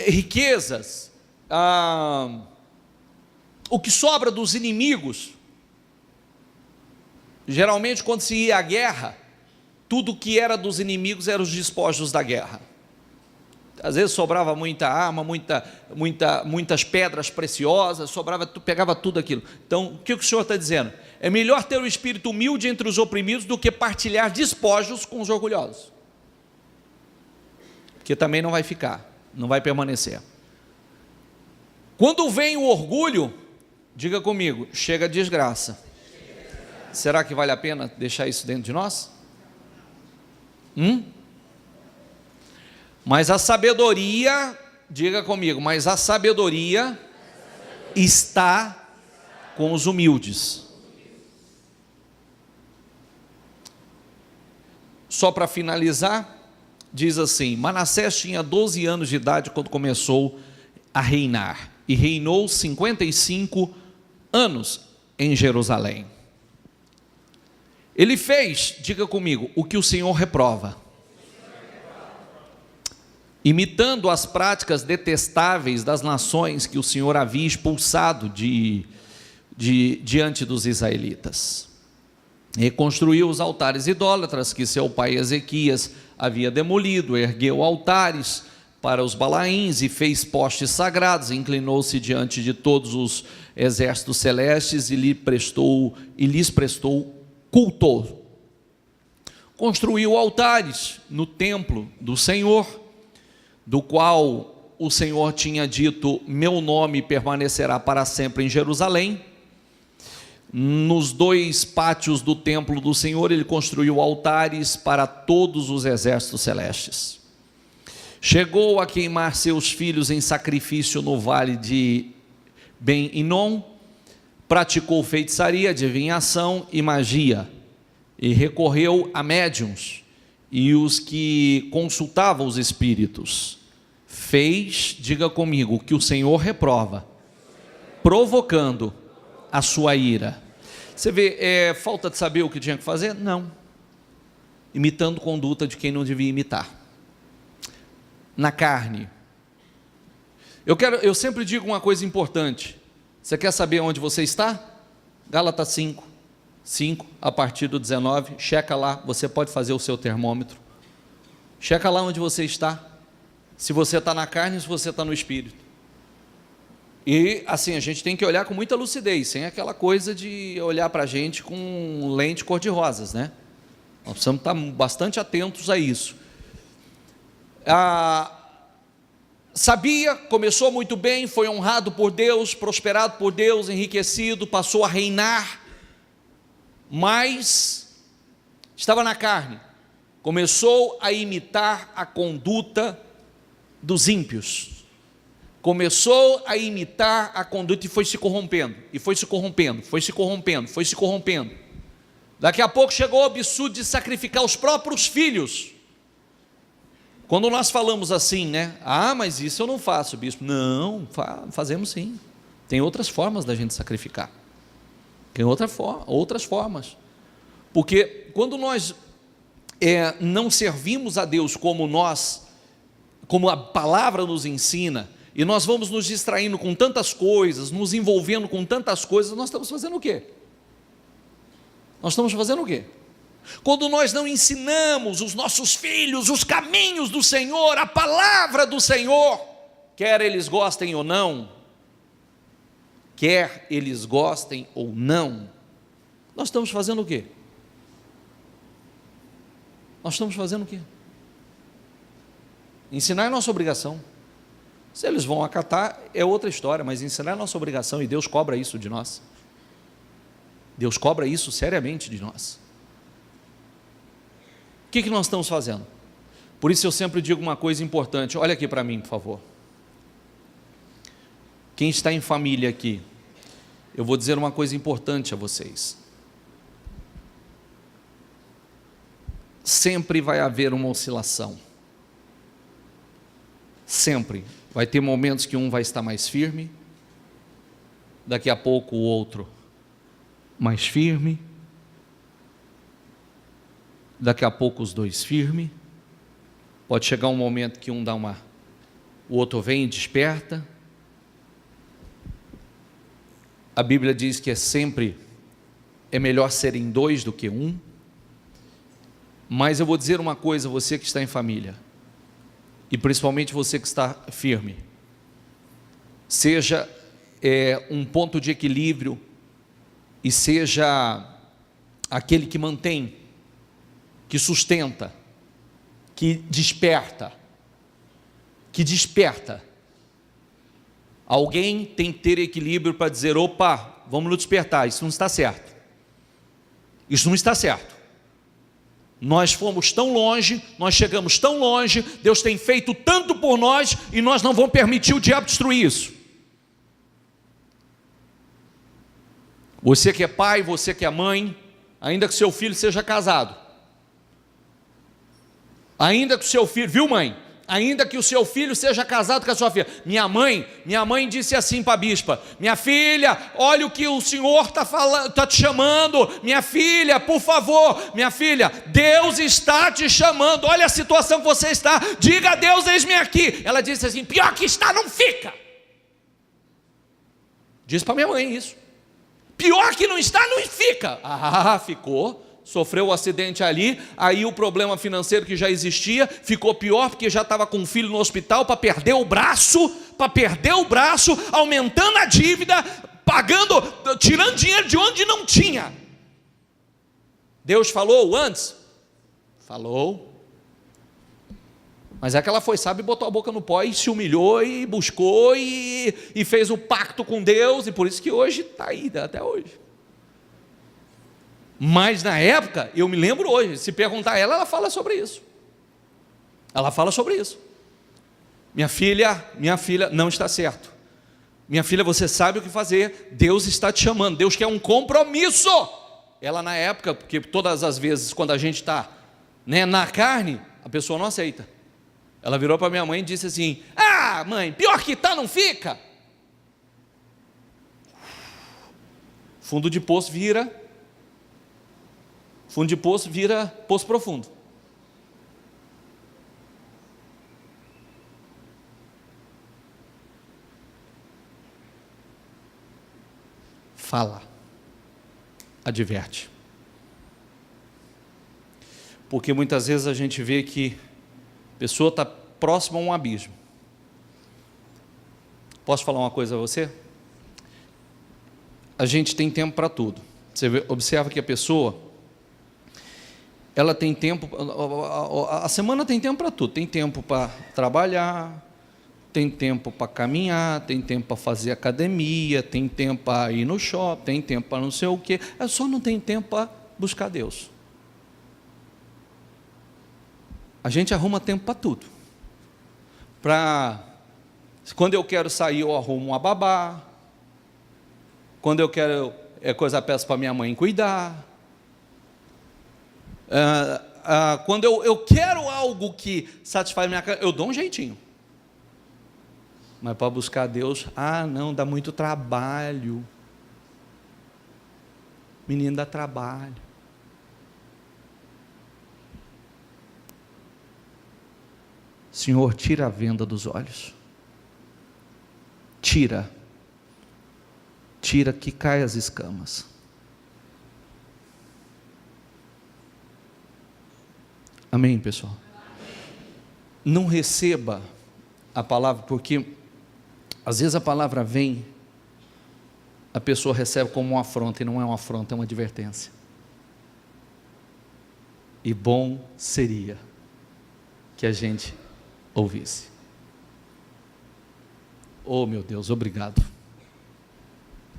riquezas, o que sobra dos inimigos. Geralmente, quando se ia à guerra, tudo que era dos inimigos eram os despojos da guerra. Às vezes sobrava muita arma, muitas pedras preciosas, tu pegava tudo aquilo. Então, o que o Senhor está dizendo? É melhor ter o espírito humilde entre os oprimidos do que partilhar despojos com os orgulhosos. Porque também não vai ficar, não vai permanecer. Quando vem o orgulho, diga comigo, chega a desgraça. Será que vale a pena deixar isso dentro de nós? Mas a sabedoria, diga comigo, mas a sabedoria está com os humildes. Só para finalizar, diz assim: Manassés tinha 12 anos de idade quando começou a reinar, e reinou 55 anos em Jerusalém. Ele fez, diga comigo, o que o Senhor reprova, imitando as práticas detestáveis das nações que o Senhor havia expulsado diante dos israelitas. Reconstruiu os altares idólatras que seu pai Ezequias havia demolido, ergueu altares para os Balaíns e fez postes sagrados, inclinou-se diante de todos os exércitos celestes e lhes prestou culto. Construiu altares no templo do Senhor, do qual o Senhor tinha dito: meu nome permanecerá para sempre em Jerusalém. Nos 2 pátios do templo do Senhor, ele construiu altares para todos os exércitos celestes. Chegou a queimar seus filhos em sacrifício no vale de Ben-Inom, praticou feitiçaria, adivinhação e magia, e recorreu a médiuns e os que consultavam os espíritos. Fez, diga comigo, que o Senhor reprova, provocando a sua ira. Você vê, falta de saber o que tinha que fazer? Não. Imitando conduta de quem não devia imitar. Na carne. Eu sempre digo uma coisa importante. Você quer saber onde você está? Gálatas 5, a partir do 19, checa lá, você pode fazer o seu termômetro. Checa lá onde você está. Se você está na carne, se você está no espírito. E assim, a gente tem que olhar com muita lucidez, sem aquela coisa de olhar para a gente com lente cor-de-rosas, né? Nós precisamos estar bastante atentos a isso. Sabia, começou muito bem, foi honrado por Deus, prosperado por Deus, enriquecido, passou a reinar, mas estava na carne, começou a imitar a conduta dos ímpios, começou a imitar a conduta e foi se corrompendo, e foi se corrompendo, foi se corrompendo, foi se corrompendo. Daqui a pouco chegou o absurdo de sacrificar os próprios filhos. Quando nós falamos assim, né? Mas isso eu não faço, bispo. Não, fazemos sim. Tem outras formas da gente sacrificar. Tem outras formas. Porque quando nós não servimos a Deus como a palavra nos ensina, e nós vamos nos distraindo com tantas coisas, nos envolvendo com tantas coisas, nós estamos fazendo o quê? Nós estamos fazendo o quê? Quando nós não ensinamos os nossos filhos os caminhos do Senhor, a palavra do Senhor, quer eles gostem ou não, nós estamos fazendo o quê? Nós estamos fazendo o quê? Ensinar é nossa obrigação. Se eles vão acatar, é outra história, mas ensinar é nossa obrigação, e Deus cobra isso de nós. Deus cobra isso seriamente de nós. O que nós estamos fazendo? Por isso eu sempre digo uma coisa importante, olha aqui para mim, por favor. Quem está em família aqui, eu vou dizer uma coisa importante a vocês. Sempre vai haver uma oscilação. Sempre. Vai ter momentos que um vai estar mais firme, daqui a pouco o outro mais firme, daqui a pouco os dois firmes, pode chegar um momento que um dá o outro vem e desperta. A Bíblia diz que sempre é melhor serem dois do que um, mas eu vou dizer uma coisa, você que está em família, e principalmente você que está firme, seja um ponto de equilíbrio, e seja aquele que mantém, que sustenta, que desperta. Alguém tem que ter equilíbrio para dizer, opa, vamos nos despertar, isso não está certo. Isso não está certo. Nós fomos tão longe, nós chegamos tão longe, Deus tem feito tanto por nós, e nós não vamos permitir o diabo destruir isso. Você que é pai, você que é mãe, ainda que seu filho seja casado, ainda que o seu filho, viu mãe? Ainda que o seu filho seja casado com a sua filha. Minha mãe disse assim para a bispa, minha filha, olha o que o Senhor está falando, está te chamando, minha filha, por favor, minha filha, Deus está te chamando, olha a situação que você está, diga a Deus, eis-me aqui. Ela disse assim, pior que está, não fica. Disse para minha mãe isso. Pior que não está, não fica. Ficou. Sofreu um acidente ali, aí o problema financeiro que já existia, ficou pior, porque já estava com um filho no hospital, para perder o braço, aumentando a dívida, pagando, tirando dinheiro de onde não tinha. Deus falou antes? Falou. Mas é que ela foi, sabe, botou a boca no pó e se humilhou e buscou e fez o pacto com Deus, e por isso que hoje está aí, até hoje. Mas na época, eu me lembro hoje, se perguntar a ela, ela fala sobre isso. Minha filha, não está certo. Minha filha, você sabe o que fazer, Deus está te chamando, Deus quer um compromisso. Ela na época, porque todas as vezes quando a gente está na carne, a pessoa não aceita. Ela virou para minha mãe e disse assim, mãe, pior que está, não fica. Fundo de poço vira poço profundo. Fala, adverte. Porque muitas vezes a gente vê que a pessoa está próxima a um abismo. Posso falar uma coisa a você? A gente tem tempo para tudo. Você observa que a pessoa, ela tem tempo, a semana tem tempo para tudo. Tem tempo para trabalhar, tem tempo para caminhar, tem tempo para fazer academia, tem tempo para ir no shopping, tem tempo para não sei o quê. É só não tem tempo para buscar Deus. A gente arruma tempo para tudo. Quando eu quero sair, eu arrumo uma babá. Quando eu quero peço para minha mãe cuidar. Quando eu quero algo que satisfaz minha casa, eu dou um jeitinho. Mas para buscar Deus, não, dá muito trabalho. Menino, dá trabalho. Senhor, tira a venda dos olhos. Tira que caia as escamas. Amém, pessoal? Não receba a palavra, porque às vezes a palavra vem, a pessoa recebe como uma afronta, e não é uma afronta, é uma advertência. E bom seria que a gente ouvisse. Oh meu Deus, obrigado.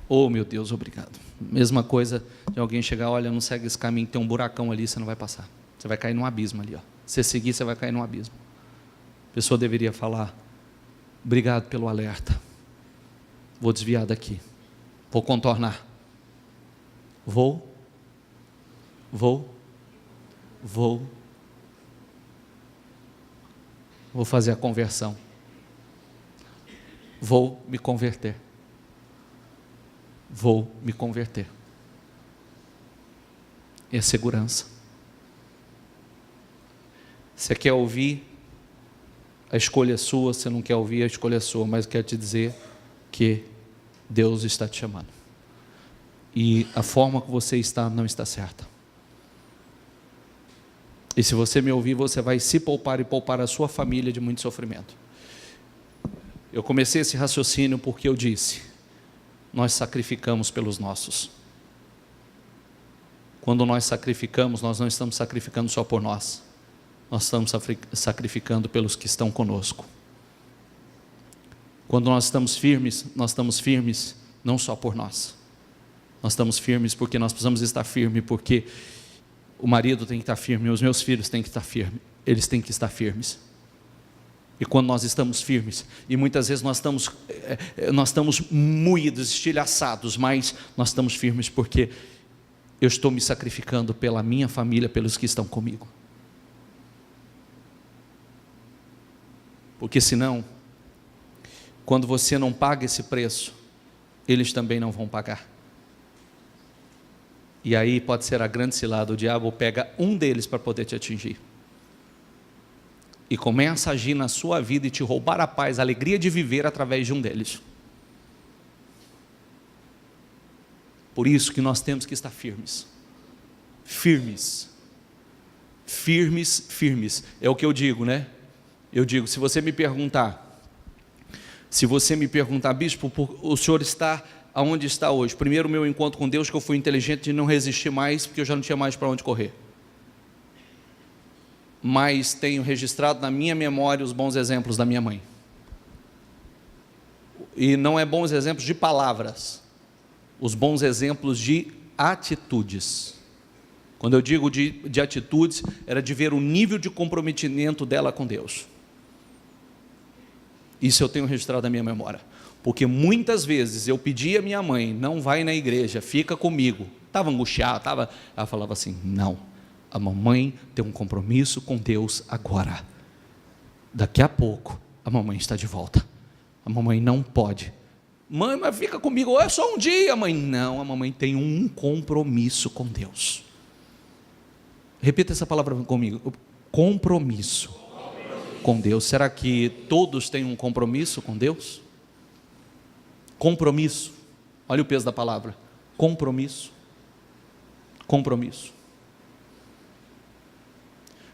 Oh meu Deus, obrigado. Mesma coisa de alguém chegar, olha, não segue esse caminho, tem um buracão ali, você não vai passar. Você vai cair num abismo ali, ó. Se você seguir, você vai cair num abismo. A pessoa deveria falar, obrigado pelo alerta. Vou desviar daqui. Vou contornar. Vou fazer a conversão. Vou me converter. Vou me converter. É segurança. Você quer ouvir? A escolha é sua. Se não quer ouvir, a escolha é sua. Mas eu quero te dizer que Deus está te chamando. E a forma que você está não está certa. E se você me ouvir, você vai se poupar e poupar a sua família de muito sofrimento. Eu comecei esse raciocínio porque eu disse, nós sacrificamos pelos nossos. Quando nós sacrificamos, nós não estamos sacrificando só por nós. Nós estamos sacrificando pelos que estão conosco. Quando nós estamos firmes não só por nós. Nós estamos firmes porque nós precisamos estar firmes, porque o marido tem que estar firme, os meus filhos têm que estar firmes, eles têm que estar firmes. E quando nós estamos firmes, e muitas vezes nós estamos moídos, estilhaçados, mas nós estamos firmes porque eu estou me sacrificando pela minha família, pelos que estão comigo. Porque senão, quando você não paga esse preço, eles também não vão pagar. E aí pode ser a grande cilada, o diabo pega um deles para poder te atingir. E começa a agir na sua vida e te roubar a paz, a alegria de viver através de um deles. Por isso que nós temos que estar firmes. Firmes. Firmes, firmes. É o que eu digo, né? Eu digo, se você me perguntar, bispo, o senhor está aonde está hoje? Primeiro, o meu encontro com Deus, que eu fui inteligente e não resisti mais, porque eu já não tinha mais para onde correr. Mas tenho registrado na minha memória os bons exemplos da minha mãe. E não é bons exemplos de palavras, os bons exemplos de atitudes. Quando eu digo de atitudes, era de ver o nível de comprometimento dela com Deus. Isso eu tenho registrado na minha memória. Porque muitas vezes eu pedia à minha mãe, não vai na igreja, fica comigo. Estava angustiado, ela falava assim, não, a mamãe tem um compromisso com Deus agora. Daqui a pouco, a mamãe está de volta. A mamãe não pode. Mãe, mas fica comigo, é só um dia, mãe. Não, a mamãe tem um compromisso com Deus. Repita essa palavra comigo, compromisso com Deus. Será que todos têm um compromisso com Deus? Compromisso, olha o peso da palavra, compromisso.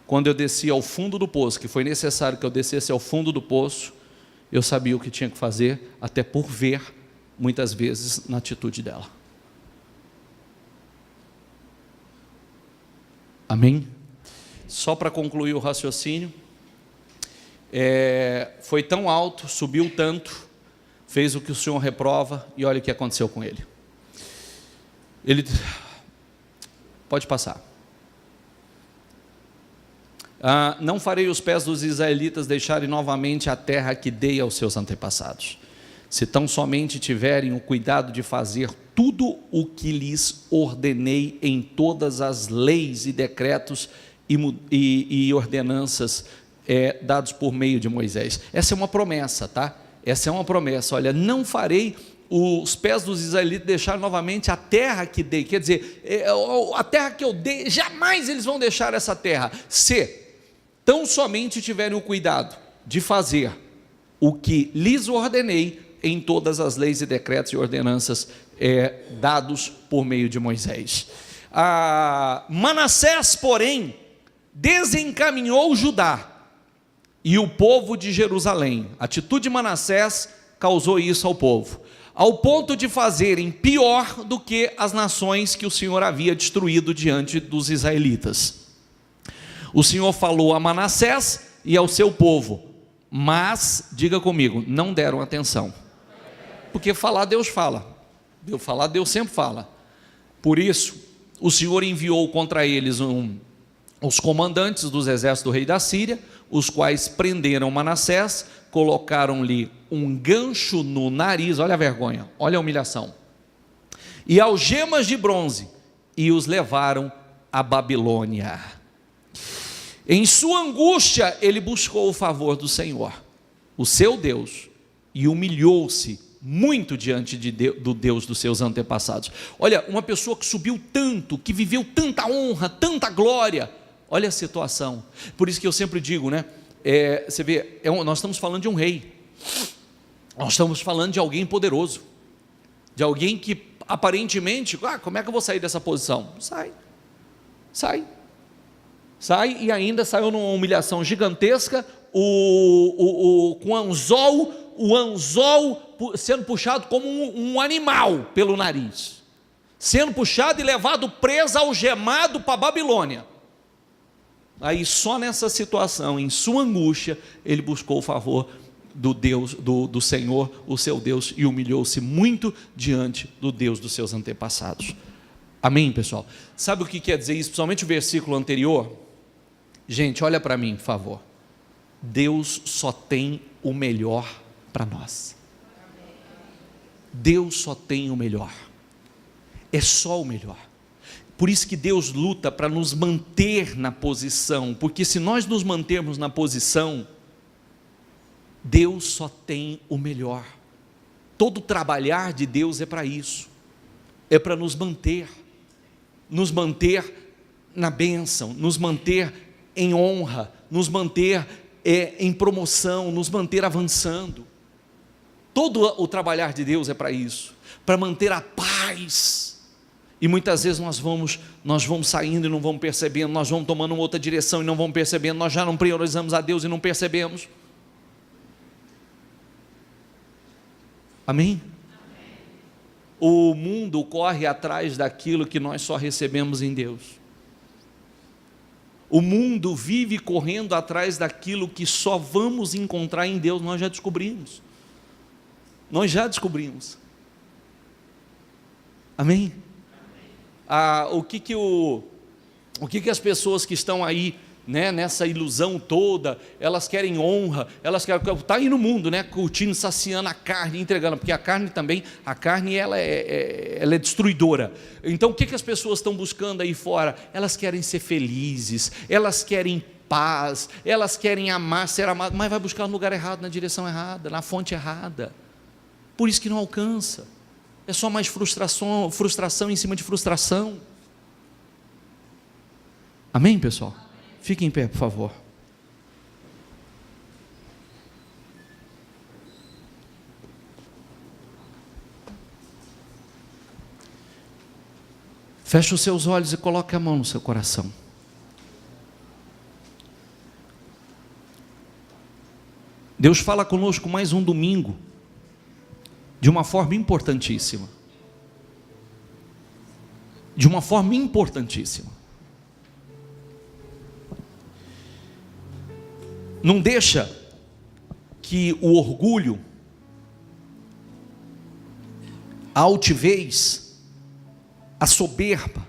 Quando eu desci ao fundo do poço, que foi necessário que eu descesse ao fundo do poço, eu sabia o que tinha que fazer, até por ver, muitas vezes, na atitude dela. Amém? Só para concluir o raciocínio, foi tão alto, subiu tanto, fez o que o Senhor reprova, e olha o que aconteceu com ele. Ele, pode passar. Não farei os pés dos israelitas deixarem novamente a terra que dei aos seus antepassados, se tão somente tiverem o cuidado de fazer tudo o que lhes ordenei em todas as leis e decretos e ordenanças dados por meio de Moisés. Essa é uma promessa, tá? Essa é uma promessa. Olha, não farei os pés dos israelitas deixar novamente a terra que dei, quer dizer, a terra que eu dei, jamais eles vão deixar essa terra, se tão somente tiverem o cuidado de fazer o que lhes ordenei em todas as leis e decretos e ordenanças dados por meio de Moisés. Manassés, porém, desencaminhou Judá e o povo de Jerusalém. A atitude de Manassés causou isso ao povo, ao ponto de fazerem pior do que as nações que o Senhor havia destruído diante dos israelitas. O Senhor falou a Manassés e ao seu povo, mas, diga comigo, não deram atenção. Porque falar Deus fala, Deus sempre fala. Por isso, o Senhor enviou contra eles os comandantes dos exércitos do rei da Síria, os quais prenderam Manassés, colocaram-lhe um gancho no nariz, olha a vergonha, olha a humilhação, e algemas de bronze, e os levaram à Babilônia. Em sua angústia, ele buscou o favor do Senhor, o seu Deus, e humilhou-se muito diante do Deus dos seus antepassados. Olha, uma pessoa que subiu tanto, que viveu tanta honra, tanta glória, olha a situação. Por isso que eu sempre digo, né? Você vê, nós estamos falando de um rei, nós estamos falando de alguém poderoso, de alguém que aparentemente, como é que eu vou sair dessa posição? Sai, e ainda saiu numa humilhação gigantesca, com o anzol sendo puxado como um animal pelo nariz, sendo puxado e levado preso, algemado para a Babilônia. Aí só nessa situação, em sua angústia, ele buscou o favor do Deus, do Senhor, o seu Deus, e humilhou-se muito diante do Deus dos seus antepassados. Amém, pessoal? Sabe o que quer dizer isso? Principalmente o versículo anterior. Gente, olha para mim, por favor. Deus só tem o melhor para nós. Deus só tem o melhor. É só o melhor. Por isso que Deus luta para nos manter na posição, porque se nós nos mantermos na posição, Deus só tem o melhor. Todo trabalhar de Deus é para isso, é para nos manter na bênção, nos manter em honra, nos manter em promoção, nos manter avançando. Todo o trabalhar de Deus é para isso, para manter a paz. E muitas vezes nós vamos saindo e não vamos percebendo, nós vamos tomando uma outra direção e não vamos percebendo, nós já não priorizamos a Deus e não percebemos. Amém? O mundo corre atrás daquilo que nós só recebemos em Deus. O mundo vive correndo atrás daquilo que só vamos encontrar em Deus. Nós já descobrimos. Amém? O que as pessoas que estão aí, né, nessa ilusão toda, elas querem honra, elas querem, está aí no mundo, né, curtindo, saciando a carne, entregando, porque a carne ela é destruidora. Então o que as pessoas estão buscando aí fora? Elas querem ser felizes, elas querem paz, elas querem amar, ser amadas, mas vai buscar no lugar errado, na direção errada, na fonte errada. Por isso que não alcança. É só mais frustração em cima de frustração. Amém, pessoal? Fiquem em pé, por favor. Feche os seus olhos e coloque a mão no seu coração. Deus fala conosco mais um domingo, de uma forma importantíssima. De uma forma importantíssima. Não deixa que o orgulho, a altivez, a soberba,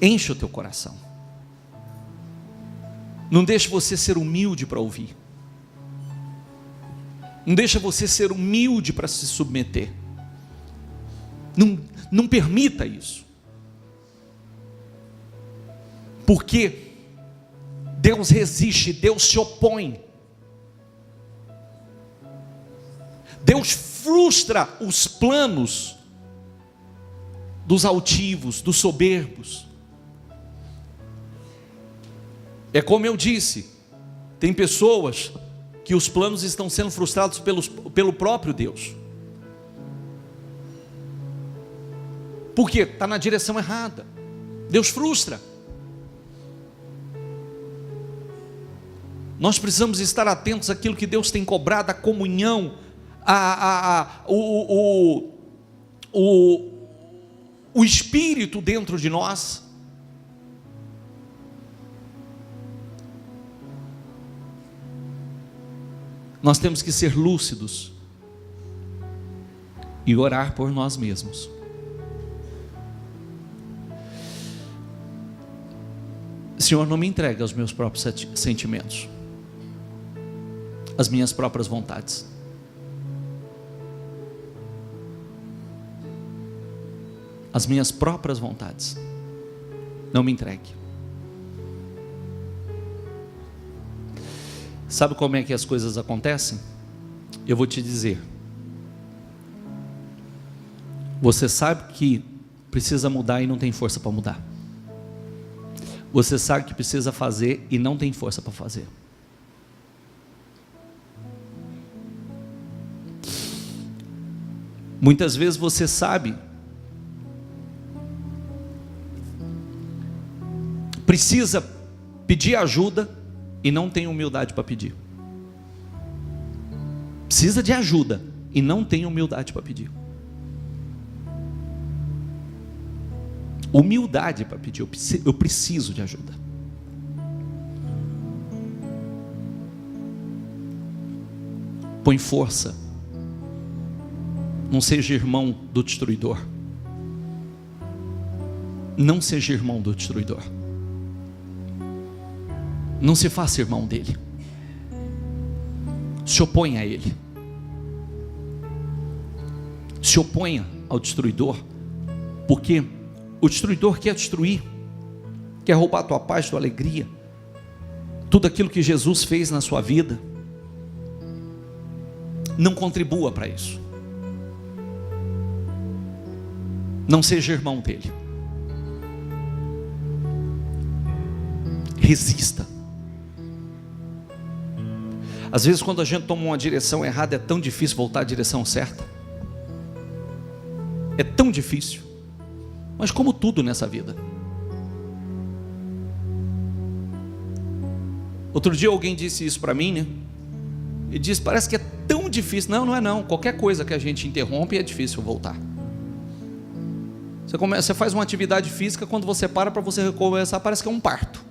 enche o teu coração. Não deixe você ser humilde para ouvir. Não deixa você ser humilde para se submeter. Não permita isso. Porque Deus resiste, Deus se opõe. Deus frustra os planos dos altivos, dos soberbos. É como eu disse, tem pessoas que os planos estão sendo frustrados pelo próprio Deus. Por quê? Está na direção errada. Deus frustra. Nós precisamos estar atentos àquilo que Deus tem cobrado, a comunhão, o Espírito dentro de nós. Nós temos que ser lúcidos e orar por nós mesmos. Senhor, não me entregue aos meus próprios sentimentos, às minhas próprias vontades. As minhas próprias vontades. Não me entregue. Sabe como é que as coisas acontecem? Eu vou te dizer. Você sabe que precisa mudar e não tem força para mudar. Você sabe que precisa fazer e não tem força para fazer. Muitas vezes você sabe, precisa pedir ajuda e não tem humildade para pedir. Precisa de ajuda e não tem humildade para pedir. Humildade para pedir, eu preciso de ajuda. Põe força. Não seja irmão do destruidor. Não seja irmão do destruidor. Não se faça irmão dele. Se oponha a ele. Se oponha ao destruidor, porque o destruidor quer destruir, quer roubar a tua paz, a tua alegria, tudo aquilo que Jesus fez na sua vida. Não contribua para isso. Não seja irmão dele. Resista. Às vezes quando a gente toma uma direção errada, é tão difícil voltar à direção certa. É tão difícil. Mas como tudo nessa vida. Outro dia alguém disse isso para mim, né? E disse, parece que é tão difícil. Não, não é não. Qualquer coisa que a gente interrompe é difícil voltar. Você faz uma atividade física, quando você para você recomeçar, parece que é um parto.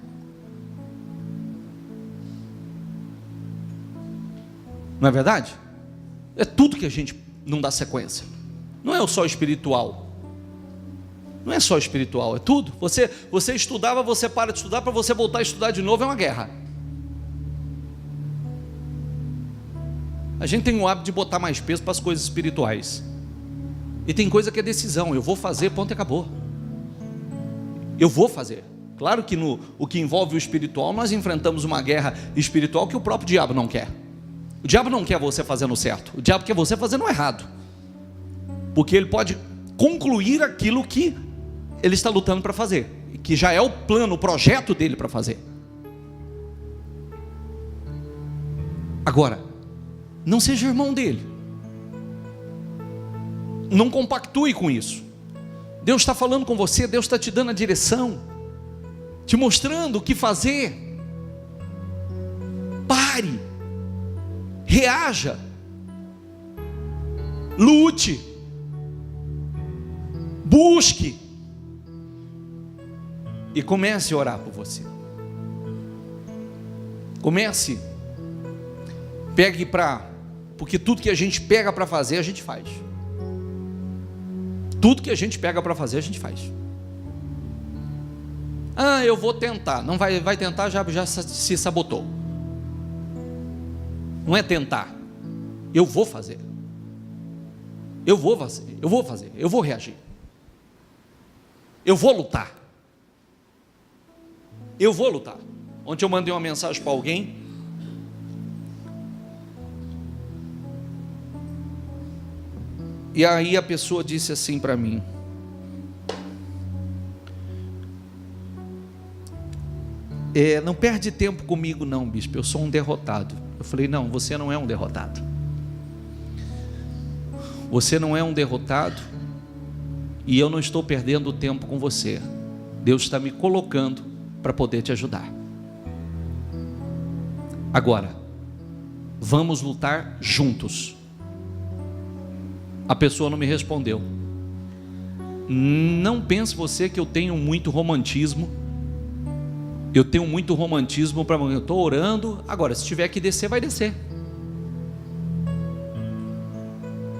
Não é verdade? É tudo que a gente não dá sequência. Não é só espiritual. Não é só espiritual, é tudo. Você estudava, você para de estudar, para você voltar a estudar de novo é uma guerra. A gente tem o hábito de botar mais peso para as coisas espirituais. E tem coisa que é decisão. Eu vou fazer, ponto e acabou. Eu vou fazer. Claro que o que envolve o espiritual, nós enfrentamos uma guerra espiritual que o próprio diabo não quer. O diabo não quer você fazendo certo. O diabo quer você fazendo errado. Porque ele pode concluir aquilo que ele está lutando para fazer, que já é o plano, o projeto dele para fazer. Agora, não seja irmão dele. Não compactue com isso. Deus está falando com você, Deus está te dando a direção, te mostrando o que fazer. reaja, lute, busque e comece a orar por você. Comece, pegue porque tudo que a gente pega para fazer, a gente faz. Tudo que a gente pega para fazer, a gente faz. Eu vou tentar. Não vai tentar, já se sabotou. Não é tentar. Eu vou fazer. Eu vou fazer. Eu vou reagir. Eu vou lutar. Eu vou lutar. Ontem eu mandei uma mensagem para alguém. E aí a pessoa disse assim para mim: não perde tempo comigo não, bispo, eu sou um derrotado. Eu falei: não, você não é um derrotado. Você não é um derrotado, e eu não estou perdendo tempo com você. Deus está me colocando para poder te ajudar. Agora, vamos lutar juntos. A pessoa não me respondeu. Não pense você que eu tenho muito romantismo. Eu tenho muito romantismo para eu estou orando. Agora, se tiver que descer, vai descer.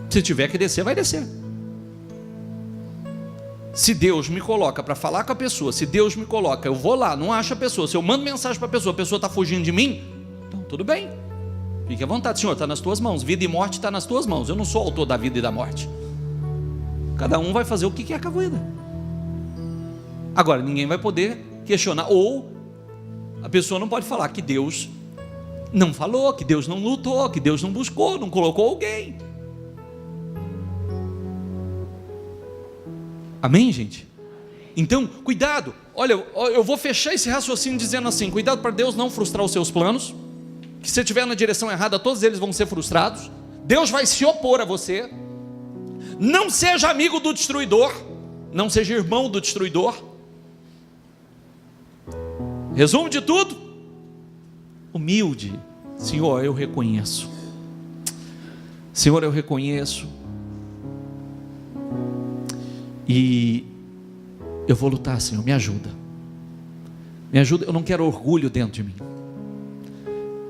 Se tiver que descer, vai descer. Se Deus me coloca para falar com a pessoa, se Deus me coloca, eu vou lá, não acho a pessoa. Se eu mando mensagem para a pessoa está fugindo de mim, então tudo bem. Fique à vontade, Senhor, está nas tuas mãos. Vida e morte está nas tuas mãos. Eu não sou autor da vida e da morte. Cada um vai fazer o que quer com a vida. Agora, ninguém vai poder questionar, ou a pessoa não pode falar que Deus não falou, que Deus não lutou, que Deus não buscou, não colocou alguém. Amém, gente? Então, cuidado. Olha, eu vou fechar esse raciocínio dizendo assim: cuidado para Deus não frustrar os seus planos, que se estiver na direção errada, todos eles vão ser frustrados. Deus vai se opor a você. Não seja amigo do destruidor, não seja irmão do destruidor. Resumo de tudo: humilde. Senhor, eu reconheço. Senhor, eu reconheço. E eu vou lutar, Senhor, me ajuda. Me ajuda, eu não quero orgulho dentro de mim.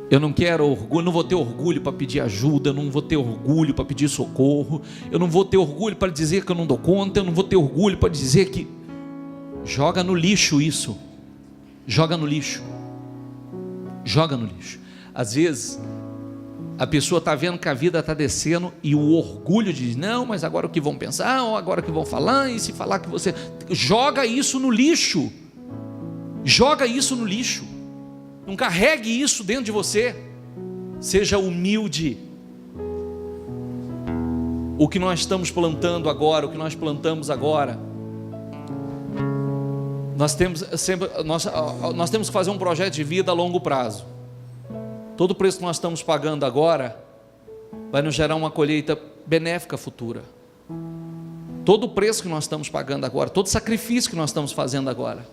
Eu não quero orgulho, não vou ter orgulho para pedir ajuda, eu não vou ter orgulho para pedir socorro, eu não vou ter orgulho para dizer que eu não dou conta, eu não vou ter orgulho para dizer que... Joga no lixo isso. Joga no lixo. Joga no lixo. Às vezes a pessoa está vendo que a vida está descendo e o orgulho diz: não, mas agora o que vão pensar, ou agora o que vão falar, e se falar que você... Joga isso no lixo. Joga isso no lixo. Não carregue isso dentro de você. Seja humilde. O que nós estamos plantando agora, o que nós plantamos agora, nós temos que fazer um projeto de vida a longo prazo. Todo o preço que nós estamos pagando agora vai nos gerar uma colheita benéfica futura. Todo o preço que nós estamos pagando agora, todo o sacrifício que nós estamos fazendo agora,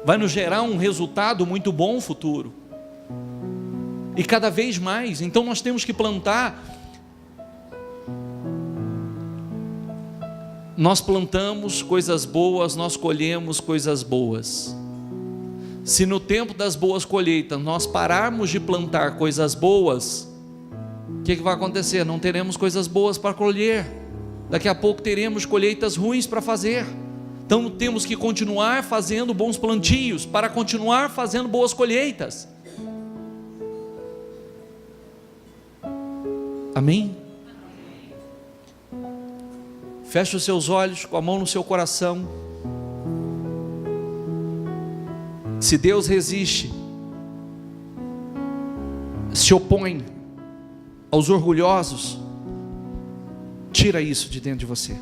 vai nos gerar um resultado muito bom futuro. E cada vez mais. Então nós temos que plantar. Nós plantamos coisas boas, nós colhemos coisas boas. Se no tempo das boas colheitas nós pararmos de plantar coisas boas, o que vai acontecer? Não teremos coisas boas para colher. Daqui a pouco teremos colheitas ruins para fazer. Então temos que continuar fazendo bons plantios para continuar fazendo boas colheitas. Amém? Feche os seus olhos, com a mão no seu coração. Se Deus resiste, se opõe aos orgulhosos, tira isso de dentro de você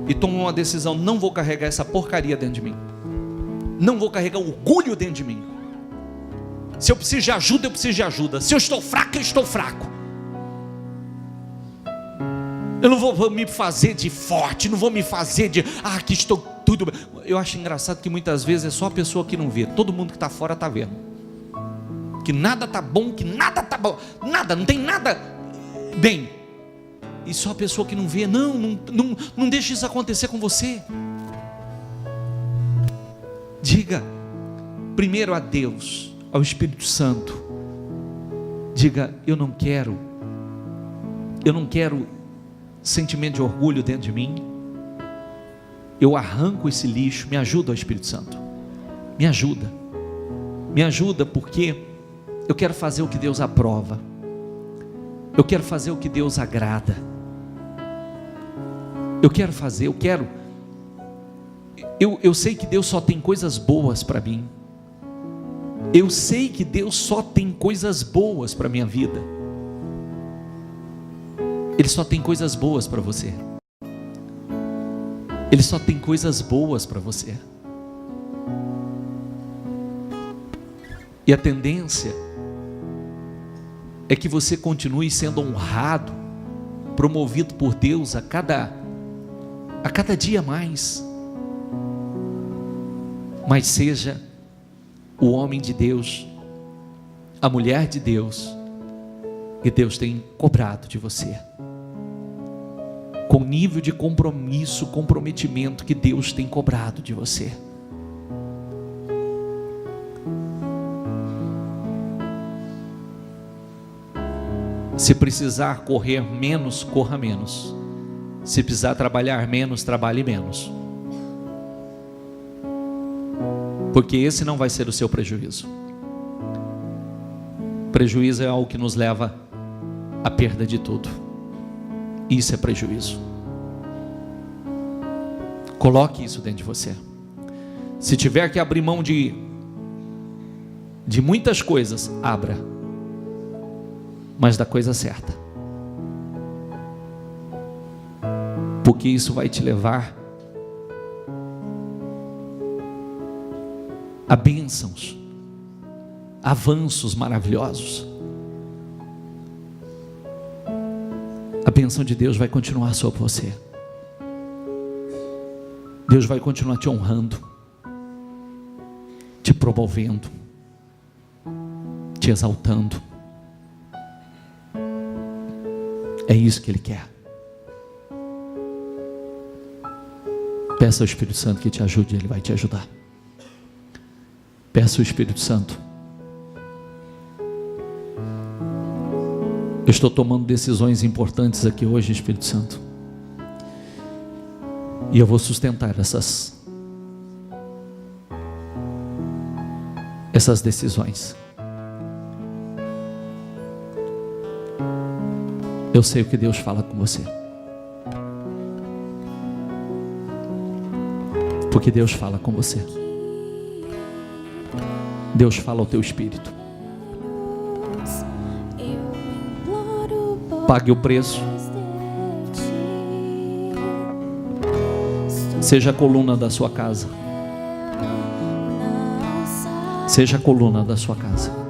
e toma uma decisão: não vou carregar essa porcaria dentro de mim, não vou carregar orgulho dentro de mim. Se eu preciso de ajuda, eu preciso de ajuda. Se eu estou fraco, eu estou fraco. Eu não vou me fazer de forte, não vou me fazer de aqui estou tudo bem. Eu acho engraçado que muitas vezes é só a pessoa que não vê, todo mundo que está fora está vendo. que nada está bom, que nada está bom, nada, não tem nada bem. E só a pessoa que não vê, não deixe isso acontecer com você. Diga primeiro a Deus, ao Espírito Santo, diga: eu não quero sentimento de orgulho dentro de mim. Eu arranco esse lixo. Me ajuda, ó Espírito Santo, me ajuda, porque eu quero fazer o que Deus aprova, eu quero fazer o que Deus agrada, eu sei que Deus só tem coisas boas para mim, eu sei que Deus só tem coisas boas para a minha vida, Ele só tem coisas boas para você, Ele só tem coisas boas para você. E a tendência é que você continue sendo honrado, promovido por Deus a cada dia mais, mas seja o homem de Deus, a mulher de Deus, que Deus tem cobrado de você, com o nível de compromisso, comprometimento que Deus tem cobrado de você. Se precisar correr menos, corra menos. Se precisar trabalhar menos, trabalhe menos. Porque esse não vai ser o seu prejuízo. Prejuízo é algo que nos leva à perda de tudo. Isso é prejuízo. Coloque isso dentro de você. Se tiver que abrir mão de muitas coisas, abra, mas da coisa certa, porque isso vai te levar a bênçãos, avanços maravilhosos. A bênção de Deus vai continuar sobre você. Deus vai continuar te honrando, te promovendo, te exaltando. É isso que Ele quer. Peça ao Espírito Santo que te ajude, Ele vai te ajudar. Peça ao Espírito Santo. Eu estou tomando decisões importantes aqui hoje, Espírito Santo, e eu vou sustentar essas decisões. Eu sei o que Deus fala com você, porque Deus fala com você. Deus fala ao teu espírito. Pague o preço. Seja a coluna da sua casa. Seja a coluna da sua casa.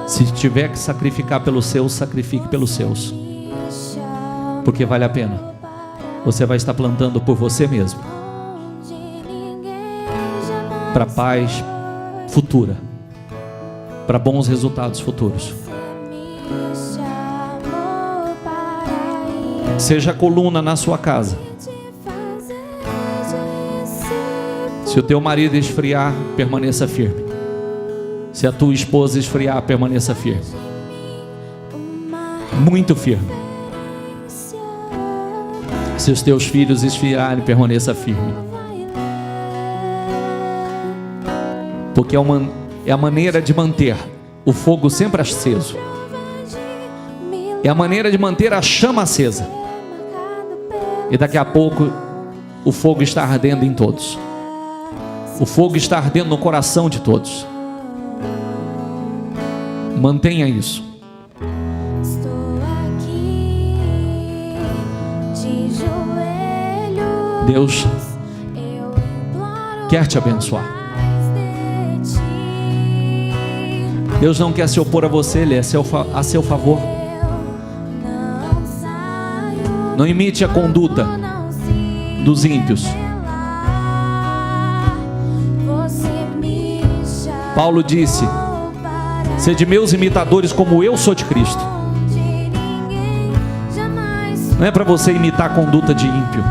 Se tiver que sacrificar pelos seus, sacrifique pelos seus, porque vale a pena. Você vai estar plantando por você mesmo, para paz futura, para bons resultados futuros. Seja a coluna na sua casa. Se o teu marido esfriar, permaneça firme. Se a tua esposa esfriar, permaneça firme. Muito firme. Se os teus filhos esfriarem, permaneça firme. Porque é a maneira de manter o fogo sempre aceso. É a maneira de manter a chama acesa. E daqui a pouco o fogo está ardendo em todos. O fogo está ardendo no coração de todos. Mantenha isso. Deus quer te abençoar. Deus não quer se opor a você, Ele é a seu favor. Não imite a conduta dos ímpios. Paulo disse: sede meus imitadores como eu sou de Cristo. Não é para você imitar a conduta de ímpio,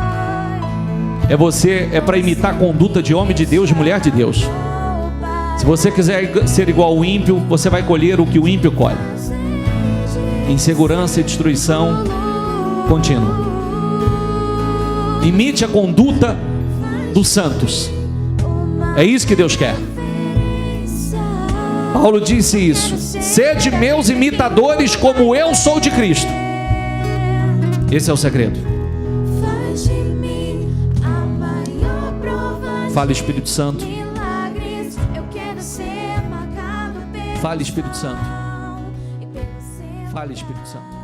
é para imitar a conduta de homem de Deus, de mulher de Deus. Se você quiser ser igual ao ímpio, você vai colher o que o ímpio colhe: insegurança e destruição contínua. Imite a conduta dos santos. É isso que Deus quer. Paulo disse isso: sede meus imitadores como eu sou de Cristo. Esse é o segredo. Fale, Espírito Santo. Fale, Espírito Santo. Fale, Espírito Santo.